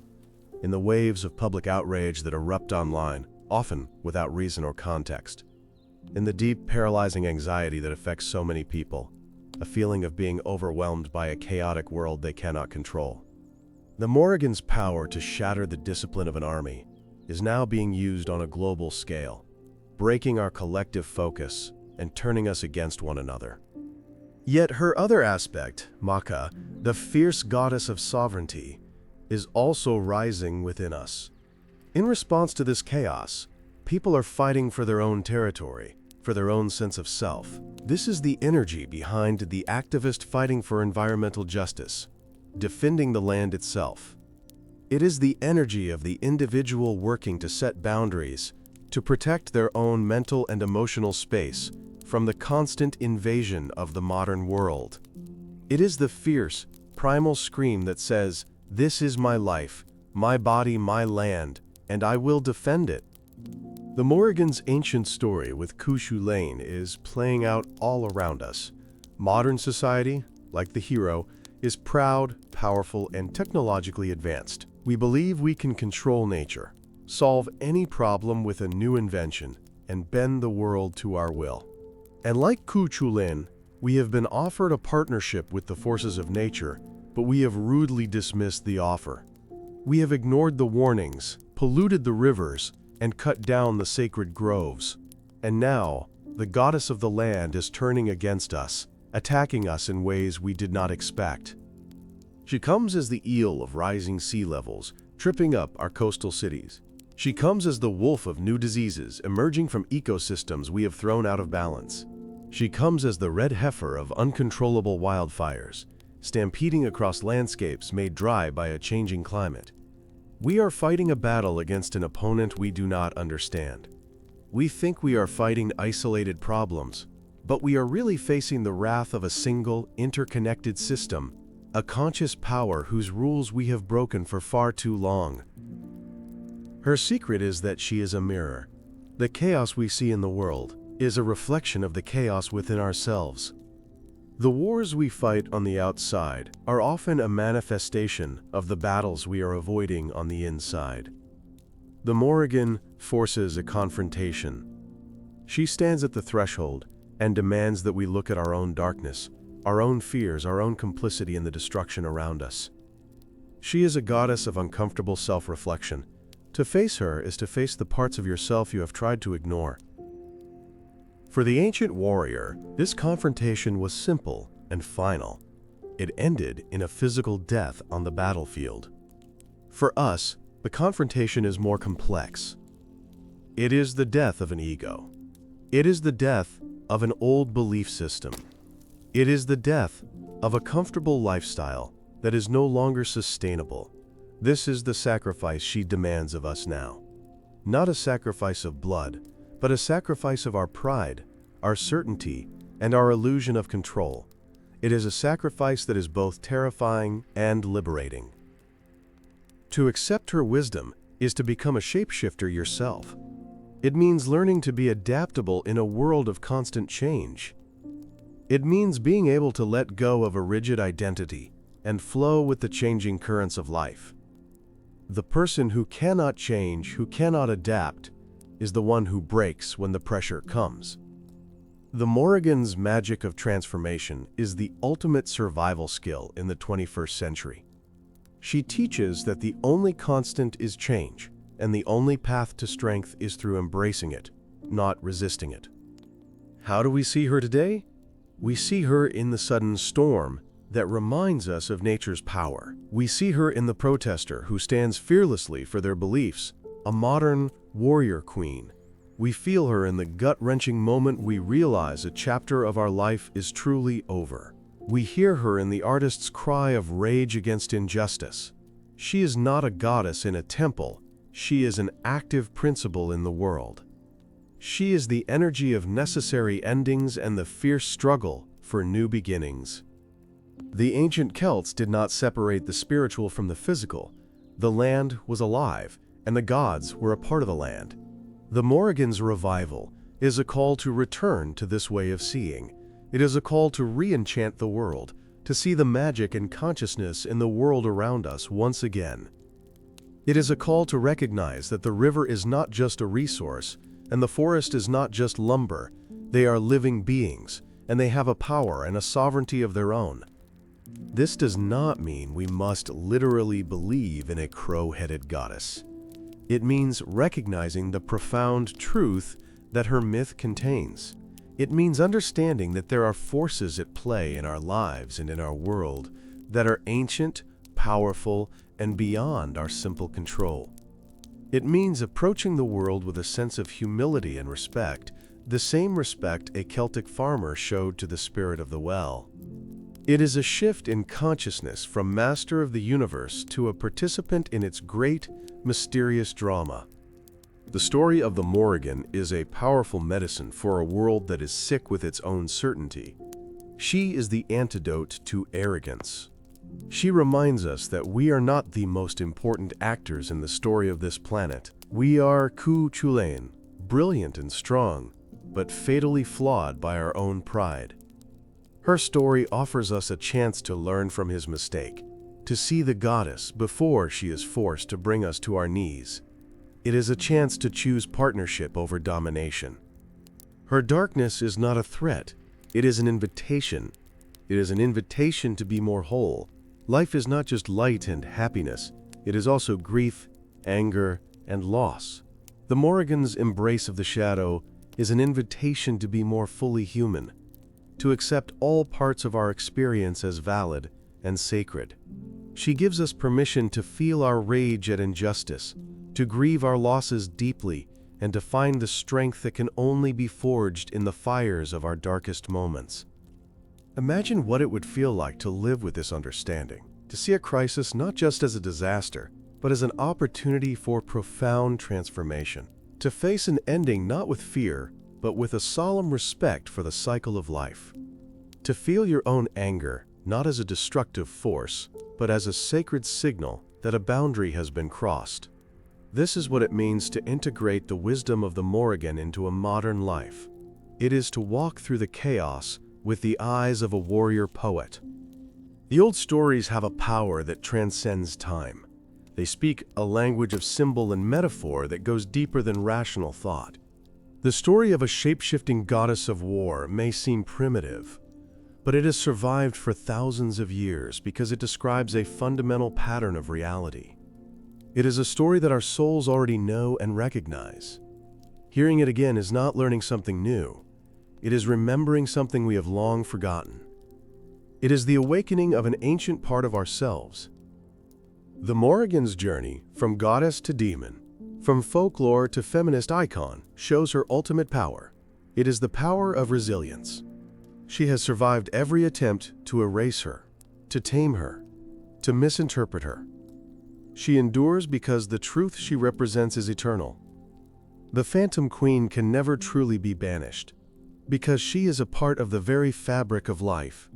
In the waves of public outrage that erupt online, often without reason or context. In the deep, paralyzing anxiety that affects so many people. A feeling of being overwhelmed by a chaotic world they cannot control. The Morrigan's power to shatter the discipline of an army is now being used on a global scale, breaking our collective focus and turning us against one another. Yet her other aspect, Maka, the fierce goddess of sovereignty, is also rising within us. In response to this chaos, people are fighting for their own territory, for their own sense of self. This is the energy behind the activist fighting for environmental justice, defending the land itself. It is the energy of the individual working to set boundaries, to protect their own mental and emotional space from the constant invasion of the modern world. It is the fierce, primal scream that says, "This is my life, my body, my land, and I will defend it." The Morrigan's ancient story with Cushu Lane is playing out all around us. Modern society, like the hero, is proud, powerful, and technologically advanced. We believe we can control nature, solve any problem with a new invention, and bend the world to our will. And like Cushu Lane, we have been offered a partnership with the forces of nature, but we have rudely dismissed the offer. We have ignored the warnings, polluted the rivers, and cut down the sacred groves. And now, the goddess of the land is turning against us, attacking us in ways we did not expect. She comes as the eel of rising sea levels, tripping up our coastal cities. She comes as the wolf of new diseases emerging from ecosystems we have thrown out of balance. She comes as the red heifer of uncontrollable wildfires, stampeding across landscapes made dry by a changing climate. We are fighting a battle against an opponent we do not understand. We think we are fighting isolated problems, but we are really facing the wrath of a single, interconnected system, a conscious power whose rules we have broken for far too long. Her secret is that she is a mirror. The chaos we see in the world is a reflection of the chaos within ourselves. The wars we fight on the outside are often a manifestation of the battles we are avoiding on the inside. The Morrigan forces a confrontation. She stands at the threshold and demands that we look at our own darkness, our own fears, our own complicity in the destruction around us. She is a goddess of uncomfortable self-reflection. To face her is to face the parts of yourself you have tried to ignore. For the ancient warrior, this confrontation was simple and final. It ended in a physical death on the battlefield. For us, the confrontation is more complex. It is the death of an ego. It is the death of an old belief system. It is the death of a comfortable lifestyle that is no longer sustainable. This is the sacrifice she demands of us now. Not a sacrifice of blood, but a sacrifice of our pride, our certainty, and our illusion of control. It is a sacrifice that is both terrifying and liberating. To accept her wisdom is to become a shapeshifter yourself. It means learning to be adaptable in a world of constant change. It means being able to let go of a rigid identity and flow with the changing currents of life. The person who cannot change, who cannot adapt, is the one who breaks when the pressure comes. The Morrigan's magic of transformation is the ultimate survival skill in the 21st century. She teaches that the only constant is change, and the only path to strength is through embracing it, not resisting it. How do we see her today? We see her in the sudden storm that reminds us of nature's power. We see her in the protester who stands fearlessly for their beliefs, a modern warrior queen. We feel her in the gut-wrenching moment we realize a chapter of our life is truly over. We hear her in the artist's cry of rage against injustice. She is not a goddess in a temple, she is an active principle in the world. She is the energy of necessary endings and the fierce struggle for new beginnings. The ancient Celts did not separate the spiritual from the physical. The land was alive, and the gods were a part of the land. The Morrigan's revival is a call to return to this way of seeing. It is a call to re-enchant the world, to see the magic and consciousness in the world around us once again. It is a call to recognize that the river is not just a resource, and the forest is not just lumber. They are living beings, and they have a power and a sovereignty of their own. This does not mean we must literally believe in a crow-headed goddess. It means recognizing the profound truth that her myth contains. It means understanding that there are forces at play in our lives and in our world that are ancient, powerful, and beyond our simple control. It means approaching the world with a sense of humility and respect, the same respect a Celtic farmer showed to the spirit of the well. It is a shift in consciousness from master of the universe to a participant in its great, mysterious drama. The story of the Morrigan is a powerful medicine for a world that is sick with its own certainty. She is the antidote to arrogance. She reminds us that we are not the most important actors in the story of this planet. We are Cu Chulainn, brilliant and strong, but fatally flawed by our own pride. Her story offers us a chance to learn from his mistake, to see the goddess before she is forced to bring us to our knees. It is a chance to choose partnership over domination. Her darkness is not a threat, it is an invitation. It is an invitation to be more whole. Life is not just light and happiness, it is also grief, anger, and loss. The Morrigan's embrace of the shadow is an invitation to be more fully human, to accept all parts of our experience as valid and sacred. She gives us permission to feel our rage at injustice, to grieve our losses deeply, and to find the strength that can only be forged in the fires of our darkest moments. Imagine what it would feel like to live with this understanding, to see a crisis not just as a disaster, but as an opportunity for profound transformation, to face an ending not with fear, but with a solemn respect for the cycle of life, to feel your own anger not as a destructive force, but as a sacred signal that a boundary has been crossed. This is what it means to integrate the wisdom of the Morrigan into a modern life. It is to walk through the chaos with the eyes of a warrior poet. The old stories have a power that transcends time. They speak a language of symbol and metaphor that goes deeper than rational thought. The story of a shape-shifting goddess of war may seem primitive, but it has survived for thousands of years because it describes a fundamental pattern of reality. It is a story that our souls already know and recognize. Hearing it again is not learning something new. It is remembering something we have long forgotten. It is the awakening of an ancient part of ourselves. The Morrigan's journey, from goddess to demon, from folklore to feminist icon, shows her ultimate power. It is the power of resilience. She has survived every attempt to erase her, to tame her, to misinterpret her. She endures because the truth she represents is eternal. The Phantom Queen can never truly be banished, because she is a part of the very fabric of life.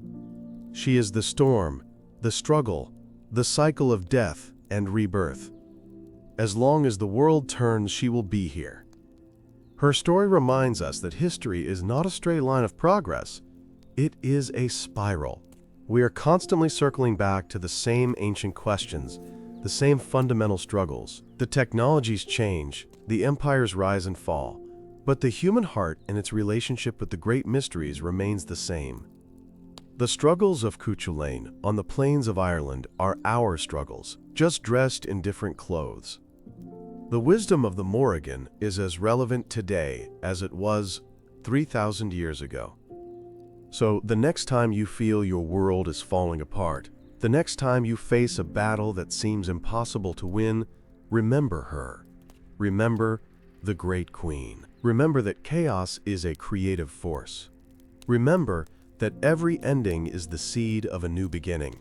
She is the storm, the struggle, the cycle of death and rebirth. As long as the world turns, she will be here. Her story reminds us that history is not a straight line of progress, it is a spiral. We are constantly circling back to the same ancient questions, the same fundamental struggles. The technologies change, the empires rise and fall, but the human heart and its relationship with the great mysteries remains the same. The struggles of Cu Chulainn on the plains of Ireland are our struggles, just dressed in different clothes. The wisdom of the Morrigan is as relevant today as it was 3,000 years ago. So the next time you feel your world is falling apart, the next time you face a battle that seems impossible to win, remember her. Remember the Great Queen. Remember that chaos is a creative force. Remember that every ending is the seed of a new beginning.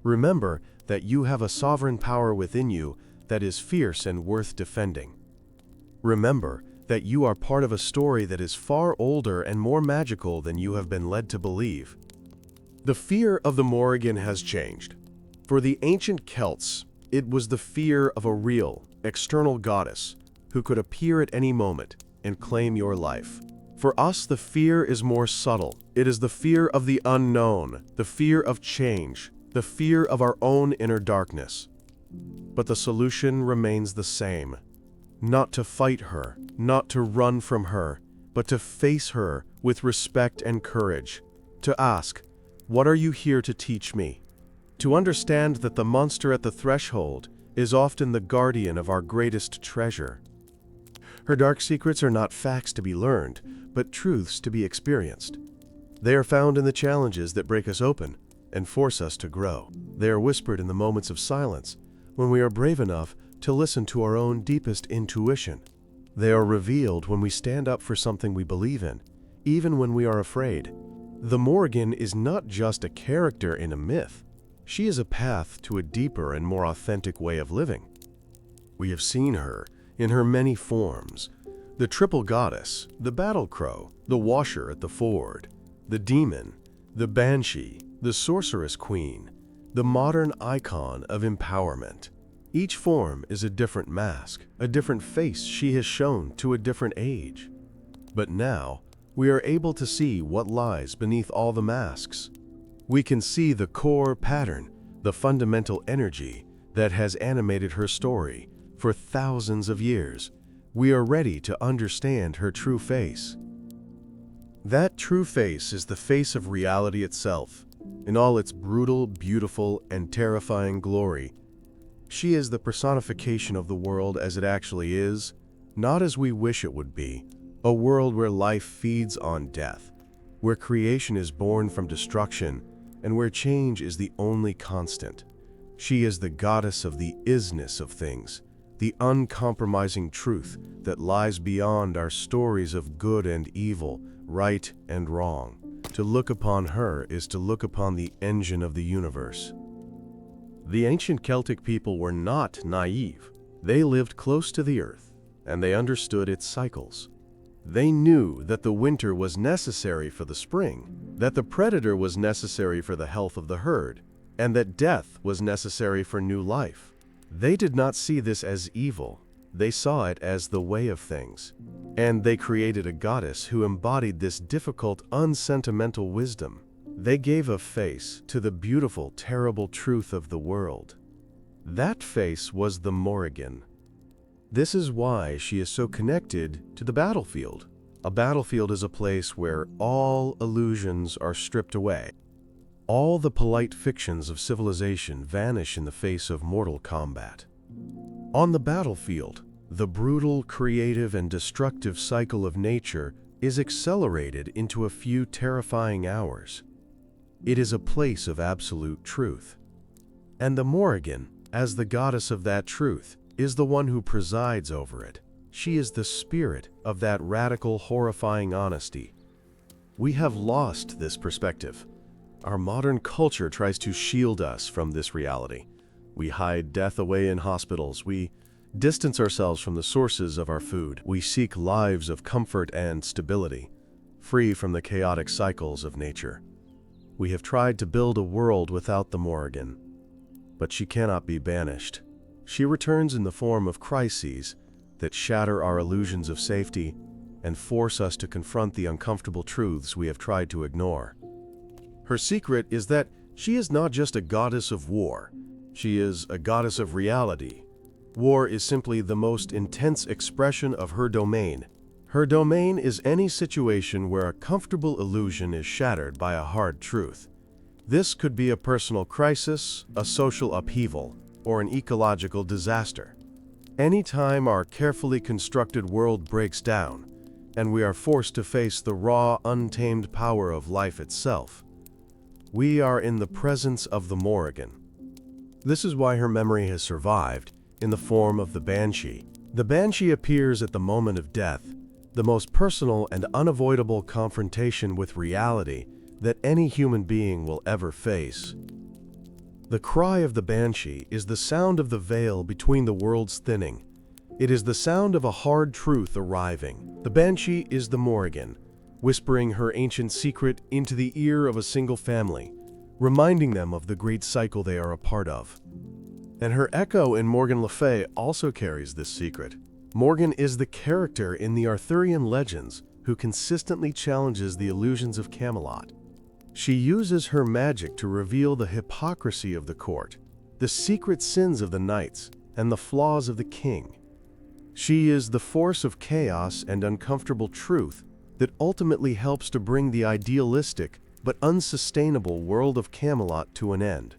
Remember that you have a sovereign power within you that is fierce and worth defending. Remember that you are part of a story that is far older and more magical than you have been led to believe. The fear of the Morrigan has changed. For the ancient Celts, it was the fear of a real, external goddess who could appear at any moment and claim your life. For us, the fear is more subtle. It is the fear of the unknown, the fear of change, the fear of our own inner darkness. But the solution remains the same. Not to fight her, not to run from her, but to face her with respect and courage. To ask, "What are you here to teach me?" To understand that the monster at the threshold is often the guardian of our greatest treasure. Her dark secrets are not facts to be learned, but truths to be experienced. They are found in the challenges that break us open and force us to grow. They are whispered in the moments of silence, when we are brave enough to listen to our own deepest intuition. They are revealed when we stand up for something we believe in, even when we are afraid. The Morrigan is not just a character in a myth. She is a path to a deeper and more authentic way of living. We have seen her in her many forms: the triple goddess, the battle crow, the washer at the ford, the demon, the banshee, the sorceress queen, the modern icon of empowerment. Each form is a different mask, a different face she has shown to a different age. But now, we are able to see what lies beneath all the masks. We can see the core pattern, the fundamental energy that has animated her story for thousands of years. We are ready to understand her true face. That true face is the face of reality itself, in all its brutal, beautiful, and terrifying glory. She is the personification of the world as it actually is, not as we wish it would be, a world where life feeds on death, where creation is born from destruction, and where change is the only constant. She is the goddess of the isness of things, the uncompromising truth that lies beyond our stories of good and evil, right and wrong. To look upon her is to look upon the engine of the universe. The ancient Celtic people were not naive. They lived close to the earth, and they understood its cycles. They knew that the winter was necessary for the spring, that the predator was necessary for the health of the herd, and that death was necessary for new life. They did not see this as evil. They saw it as the way of things. And they created a goddess who embodied this difficult, unsentimental wisdom. They gave a face to the beautiful, terrible truth of the world. That face was the Morrigan. This is why she is so connected to the battlefield. A battlefield is a place where all illusions are stripped away. All the polite fictions of civilization vanish in the face of mortal combat. On the battlefield, the brutal, creative, and destructive cycle of nature is accelerated into a few terrifying hours. It is a place of absolute truth. And the Morrigan, as the goddess of that truth, is the one who presides over it. She is the spirit of that radical, horrifying honesty. We have lost this perspective. Our modern culture tries to shield us from this reality. We hide death away in hospitals. We distance ourselves from the sources of our food. We seek lives of comfort and stability, free from the chaotic cycles of nature. We have tried to build a world without the Morrigan, but she cannot be banished. She returns in the form of crises that shatter our illusions of safety and force us to confront the uncomfortable truths we have tried to ignore. Her secret is that she is not just a goddess of war. She is a goddess of reality. War is simply the most intense expression of her domain. Her domain is any situation where a comfortable illusion is shattered by a hard truth. This could be a personal crisis, a social upheaval, or an ecological disaster. Anytime our carefully constructed world breaks down, and we are forced to face the raw, untamed power of life itself, we are in the presence of the Morrigan. This is why her memory has survived in the form of the banshee. The banshee appears at the moment of death, the most personal and unavoidable confrontation with reality that any human being will ever face. The cry of the banshee is the sound of the veil between the worlds thinning. It is the sound of a hard truth arriving. The banshee is the Morrigan, whispering her ancient secret into the ear of a single family, reminding them of the great cycle they are a part of. And her echo in Morgan Le Fay also carries this secret. Morgan is the character in the Arthurian legends who consistently challenges the illusions of Camelot. She uses her magic to reveal the hypocrisy of the court, the secret sins of the knights, and the flaws of the king. She is the force of chaos and uncomfortable truth that ultimately helps to bring the idealistic but unsustainable world of Camelot to an end.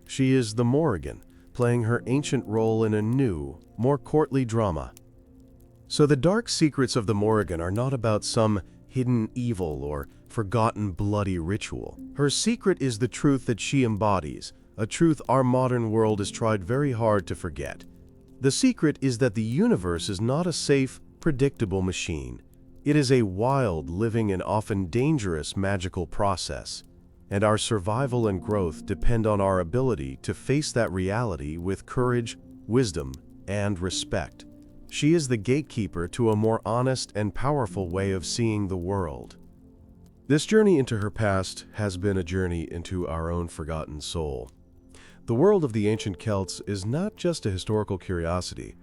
She is the Morrigan, playing her ancient role in a new, more courtly drama. So the dark secrets of the Morrigan are not about some hidden evil or forgotten bloody ritual. Her secret is the truth that she embodies, a truth our modern world has tried very hard to forget. The secret is that the universe is not a safe, predictable machine. It is a wild, living, and often dangerous magical process, and our survival and growth depend on our ability to face that reality with courage, wisdom, and respect. She is the gatekeeper to a more honest and powerful way of seeing the world. This journey into her past has been a journey into our own forgotten soul. The world of the ancient Celts is not just a historical curiosity.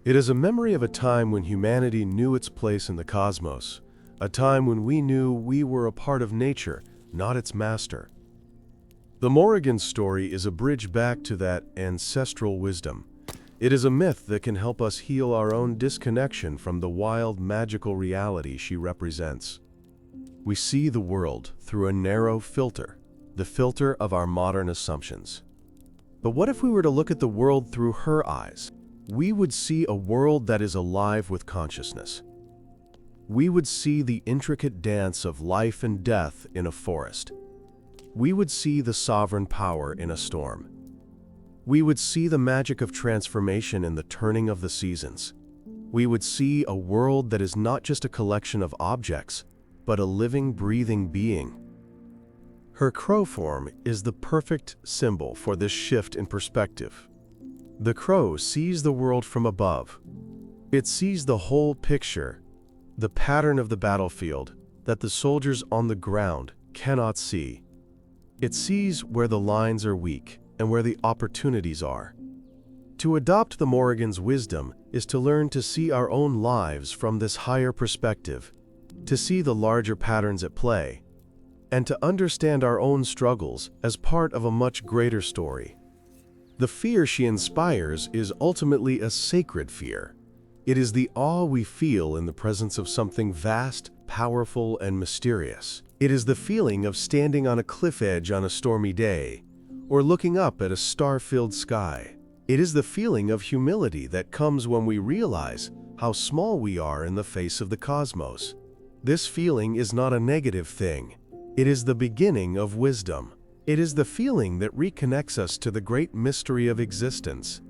It is a memory of a time when humanity knew its place in the cosmos, a time when we knew we were a part of nature, not its master. The Morrigan story is a bridge back to that ancestral wisdom. It is a myth that can help us heal our own disconnection from the wild, magical reality she represents. We see the world through a narrow filter, the filter of our modern assumptions. But what if we were to look at the world through her eyes? We would see a world that is alive with consciousness. We would see the intricate dance of life and death in a forest. We would see the sovereign power in a storm. We would see the magic of transformation in the turning of the seasons. We would see a world that is not just a collection of objects, but a living, breathing being. Her crow form is the perfect symbol for this shift in perspective. The crow sees the world from above. It sees the whole picture, the pattern of the battlefield that the soldiers on the ground cannot see. It sees where the lines are weak and where the opportunities are. To adopt the Morrigan's wisdom is to learn to see our own lives from this higher perspective, to see the larger patterns at play, and to understand our own struggles as part of a much greater story. The fear she inspires is ultimately a sacred fear. It is the awe we feel in the presence of something vast, powerful, and mysterious. It is the feeling of standing on a cliff edge on a stormy day, or looking up at a star-filled sky. It is the feeling of humility that comes when we realize how small we are in the face of the cosmos. This feeling is not a negative thing. It is the beginning of wisdom. It is the feeling that reconnects us to the great mystery of existence.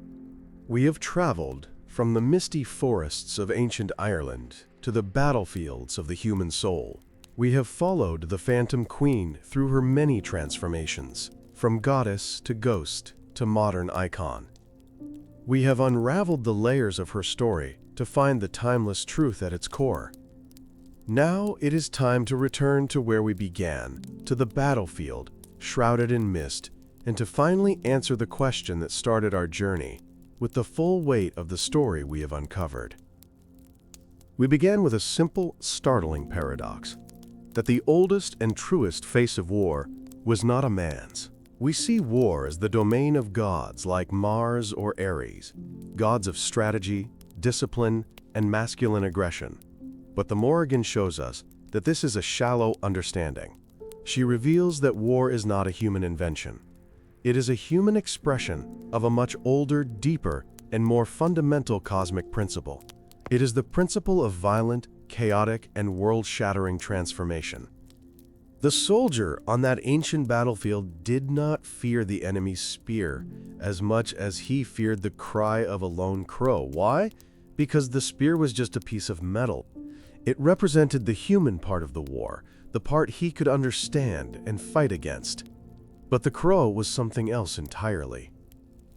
We have traveled from the misty forests of ancient Ireland to the battlefields of the human soul. We have followed the Phantom Queen through her many transformations, from goddess to ghost to modern icon. We have unraveled the layers of her story to find the timeless truth at its core. Now it is time to return to where we began, to the battlefield, shrouded in mist, and to finally answer the question that started our journey, with the full weight of the story we have uncovered. We began with a simple, startling paradox, that the oldest and truest face of war was not a man's. We see war as the domain of gods like Mars or Ares, gods of strategy, discipline, and masculine aggression. But the Morrigan shows us that this is a shallow understanding. She reveals that war is not a human invention. It is a human expression of a much older, deeper, and more fundamental cosmic principle. It is the principle of violent, chaotic, and world-shattering transformation. The soldier on that ancient battlefield did not fear the enemy's spear as much as he feared the cry of a lone crow. Why? Because the spear was just a piece of metal. It represented the human part of the war, the part he could understand and fight against. But the crow was something else entirely.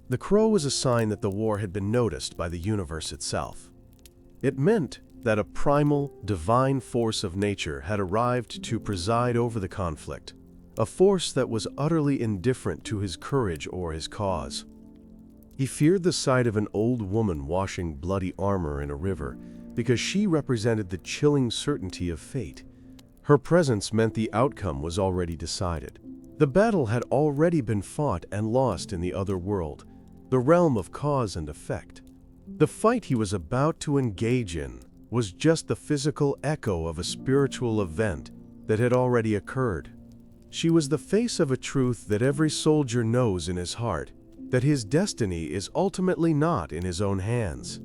The crow was a sign that the war had been noticed by the universe itself. It meant that a primal, divine force of nature had arrived to preside over the conflict, a force that was utterly indifferent to his courage or his cause. He feared the sight of an old woman washing bloody armor in a river because she represented the chilling certainty of fate. Her presence meant the outcome was already decided. The battle had already been fought and lost in the other world, the realm of cause and effect. The fight he was about to engage in was just the physical echo of a spiritual event that had already occurred. She was the face of a truth that every soldier knows in his heart, that his destiny is ultimately not in his own hands.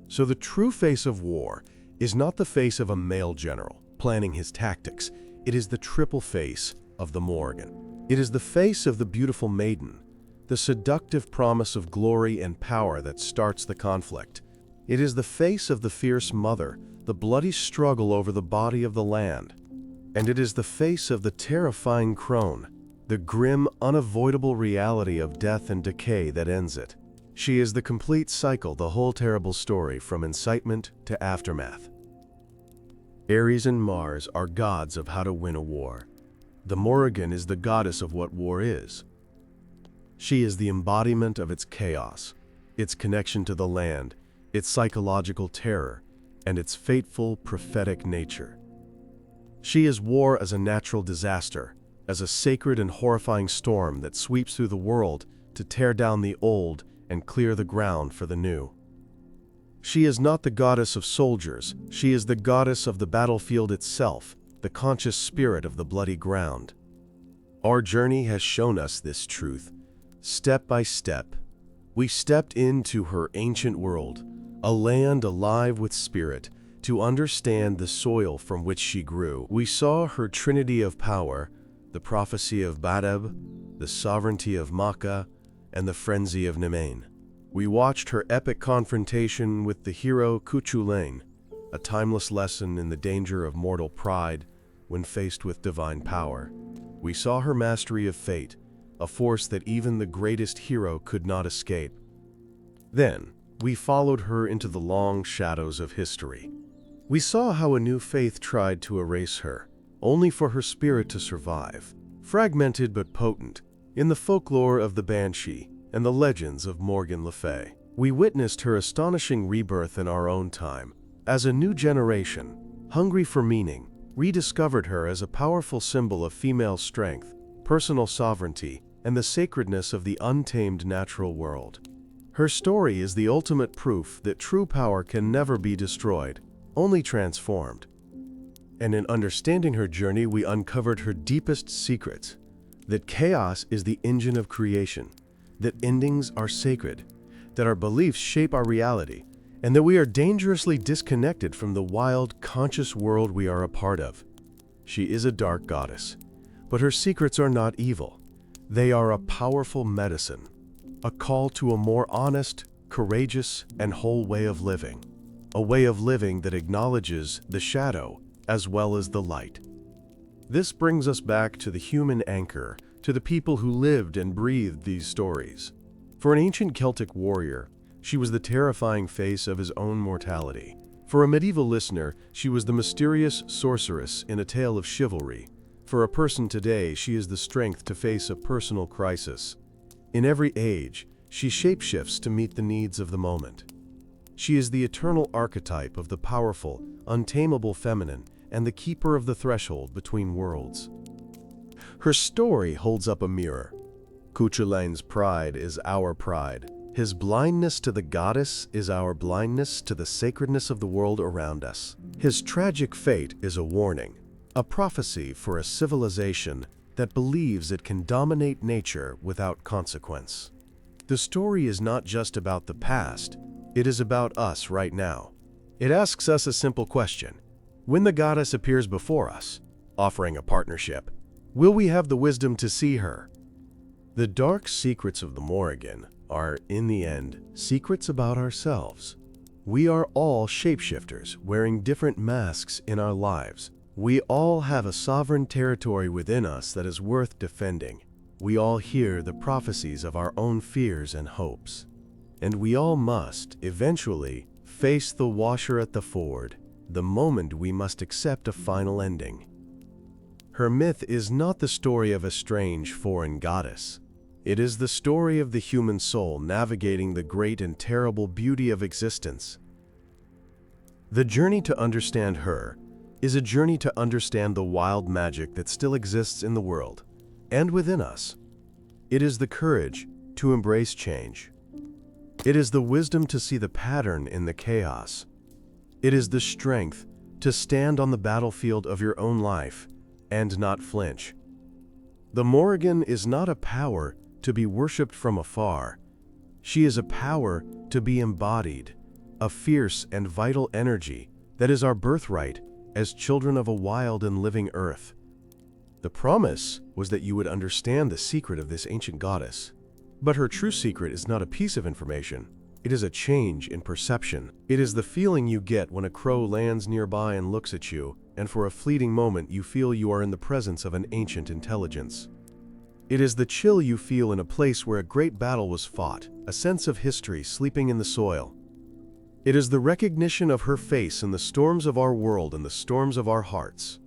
So the true face of war is not the face of a male general planning his tactics. It is the triple face of the Morrigan. It is the face of the beautiful maiden, the seductive promise of glory and power that starts the conflict. It is the face of the fierce mother, the bloody struggle over the body of the land. And it is the face of the terrifying crone, the grim, unavoidable reality of death and decay that ends it. She is the complete cycle, the whole terrible story from incitement to aftermath. Ares and Mars are gods of how to win a war. The Morrigan is the goddess of what war is. She is the embodiment of its chaos, its connection to the land, its psychological terror, and its fateful, prophetic nature. She is war as a natural disaster, as a sacred and horrifying storm that sweeps through the world to tear down the old and clear the ground for the new. She is not the goddess of soldiers, she is the goddess of the battlefield itself, the conscious spirit of the bloody ground. Our journey has shown us this truth. Step by step, we stepped into her ancient world, a land alive with spirit, to understand the soil from which she grew. We saw her trinity of power, the prophecy of Badab, the sovereignty of Makkah, and the frenzy of Nemain. We watched her epic confrontation with the hero Cuchulainn, a timeless lesson in the danger of mortal pride when faced with divine power. We saw her mastery of fate, a force that even the greatest hero could not escape. Then, we followed her into the long shadows of history. We saw how a new faith tried to erase her, only for her spirit to survive, fragmented but potent, in the folklore of the Banshee and the legends of Morgan Le Fay. We witnessed her astonishing rebirth in our own time, as a new generation, hungry for meaning, rediscovered her as a powerful symbol of female strength, personal sovereignty, and the sacredness of the untamed natural world. Her story is the ultimate proof that true power can never be destroyed, only transformed. And in understanding her journey, we uncovered her deepest secrets, that chaos is the engine of creation, that endings are sacred, that our beliefs shape our reality, and that we are dangerously disconnected from the wild, conscious world we are a part of. She is a dark goddess, but her secrets are not evil. They are a powerful medicine, a call to a more honest, courageous, and whole way of living, a way of living that acknowledges the shadow as well as the light. This brings us back to the human anchor, to the people who lived and breathed these stories. For an ancient Celtic warrior, she was the terrifying face of his own mortality. For a medieval listener, she was the mysterious sorceress in a tale of chivalry. For a person today, she is the strength to face a personal crisis. In every age, she shapeshifts to meet the needs of the moment. She is the eternal archetype of the powerful, untamable feminine and the keeper of the threshold between worlds. Her story holds up a mirror. Cuchulainn's pride is our pride. His blindness to the goddess is our blindness to the sacredness of the world around us. His tragic fate is a warning, a prophecy for a civilization that believes it can dominate nature without consequence. The story is not just about the past, it is about us right now. It asks us a simple question. When the goddess appears before us, offering a partnership, will we have the wisdom to see her? The dark secrets of the Morrigan are, in the end, secrets about ourselves. We are all shapeshifters, wearing different masks in our lives. We all have a sovereign territory within us that is worth defending. We all hear the prophecies of our own fears and hopes. And we all must, eventually, face the washer at the ford, the moment we must accept a final ending. Her myth is not the story of a strange foreign goddess. It is the story of the human soul navigating the great and terrible beauty of existence. The journey to understand her is a journey to understand the wild magic that still exists in the world and within us. It is the courage to embrace change. It is the wisdom to see the pattern in the chaos. It is the strength to stand on the battlefield of your own life and not flinch. The Morrigan is not a power to be worshipped from afar. She is a power to be embodied, a fierce and vital energy that is our birthright as children of a wild and living earth. The promise was that you would understand the secret of this ancient goddess. But her true secret is not a piece of information. It is a change in perception. It is the feeling you get when a crow lands nearby and looks at you, and for a fleeting moment you feel you are in the presence of an ancient intelligence. It is the chill you feel in a place where a great battle was fought, a sense of history sleeping in the soil. It is the recognition of her face in the storms of our world and the storms of our hearts.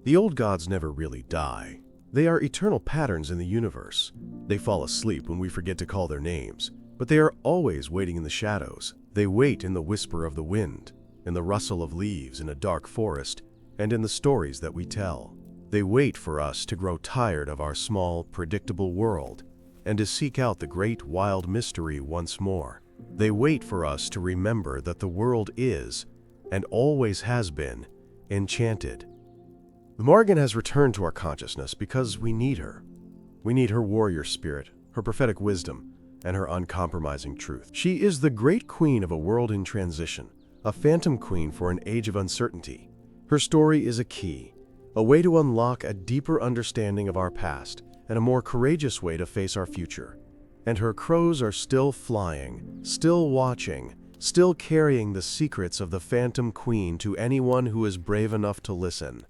The old gods never really die. They are eternal patterns in the universe. They fall asleep when we forget to call their names, but they are always waiting in the shadows. They wait in the whisper of the wind, in the rustle of leaves in a dark forest, and in the stories that we tell. They wait for us to grow tired of our small, predictable world and to seek out the great wild mystery once more. They wait for us to remember that the world is, and always has been, enchanted. The Morrigan has returned to our consciousness because we need her. We need her warrior spirit, her prophetic wisdom, and her uncompromising truth. She is the great queen of a world in transition, a phantom queen for an age of uncertainty. Her story is a key, a way to unlock a deeper understanding of our past and a more courageous way to face our future. And her crows are still flying, still watching, still carrying the secrets of the Phantom Queen to anyone who is brave enough to listen.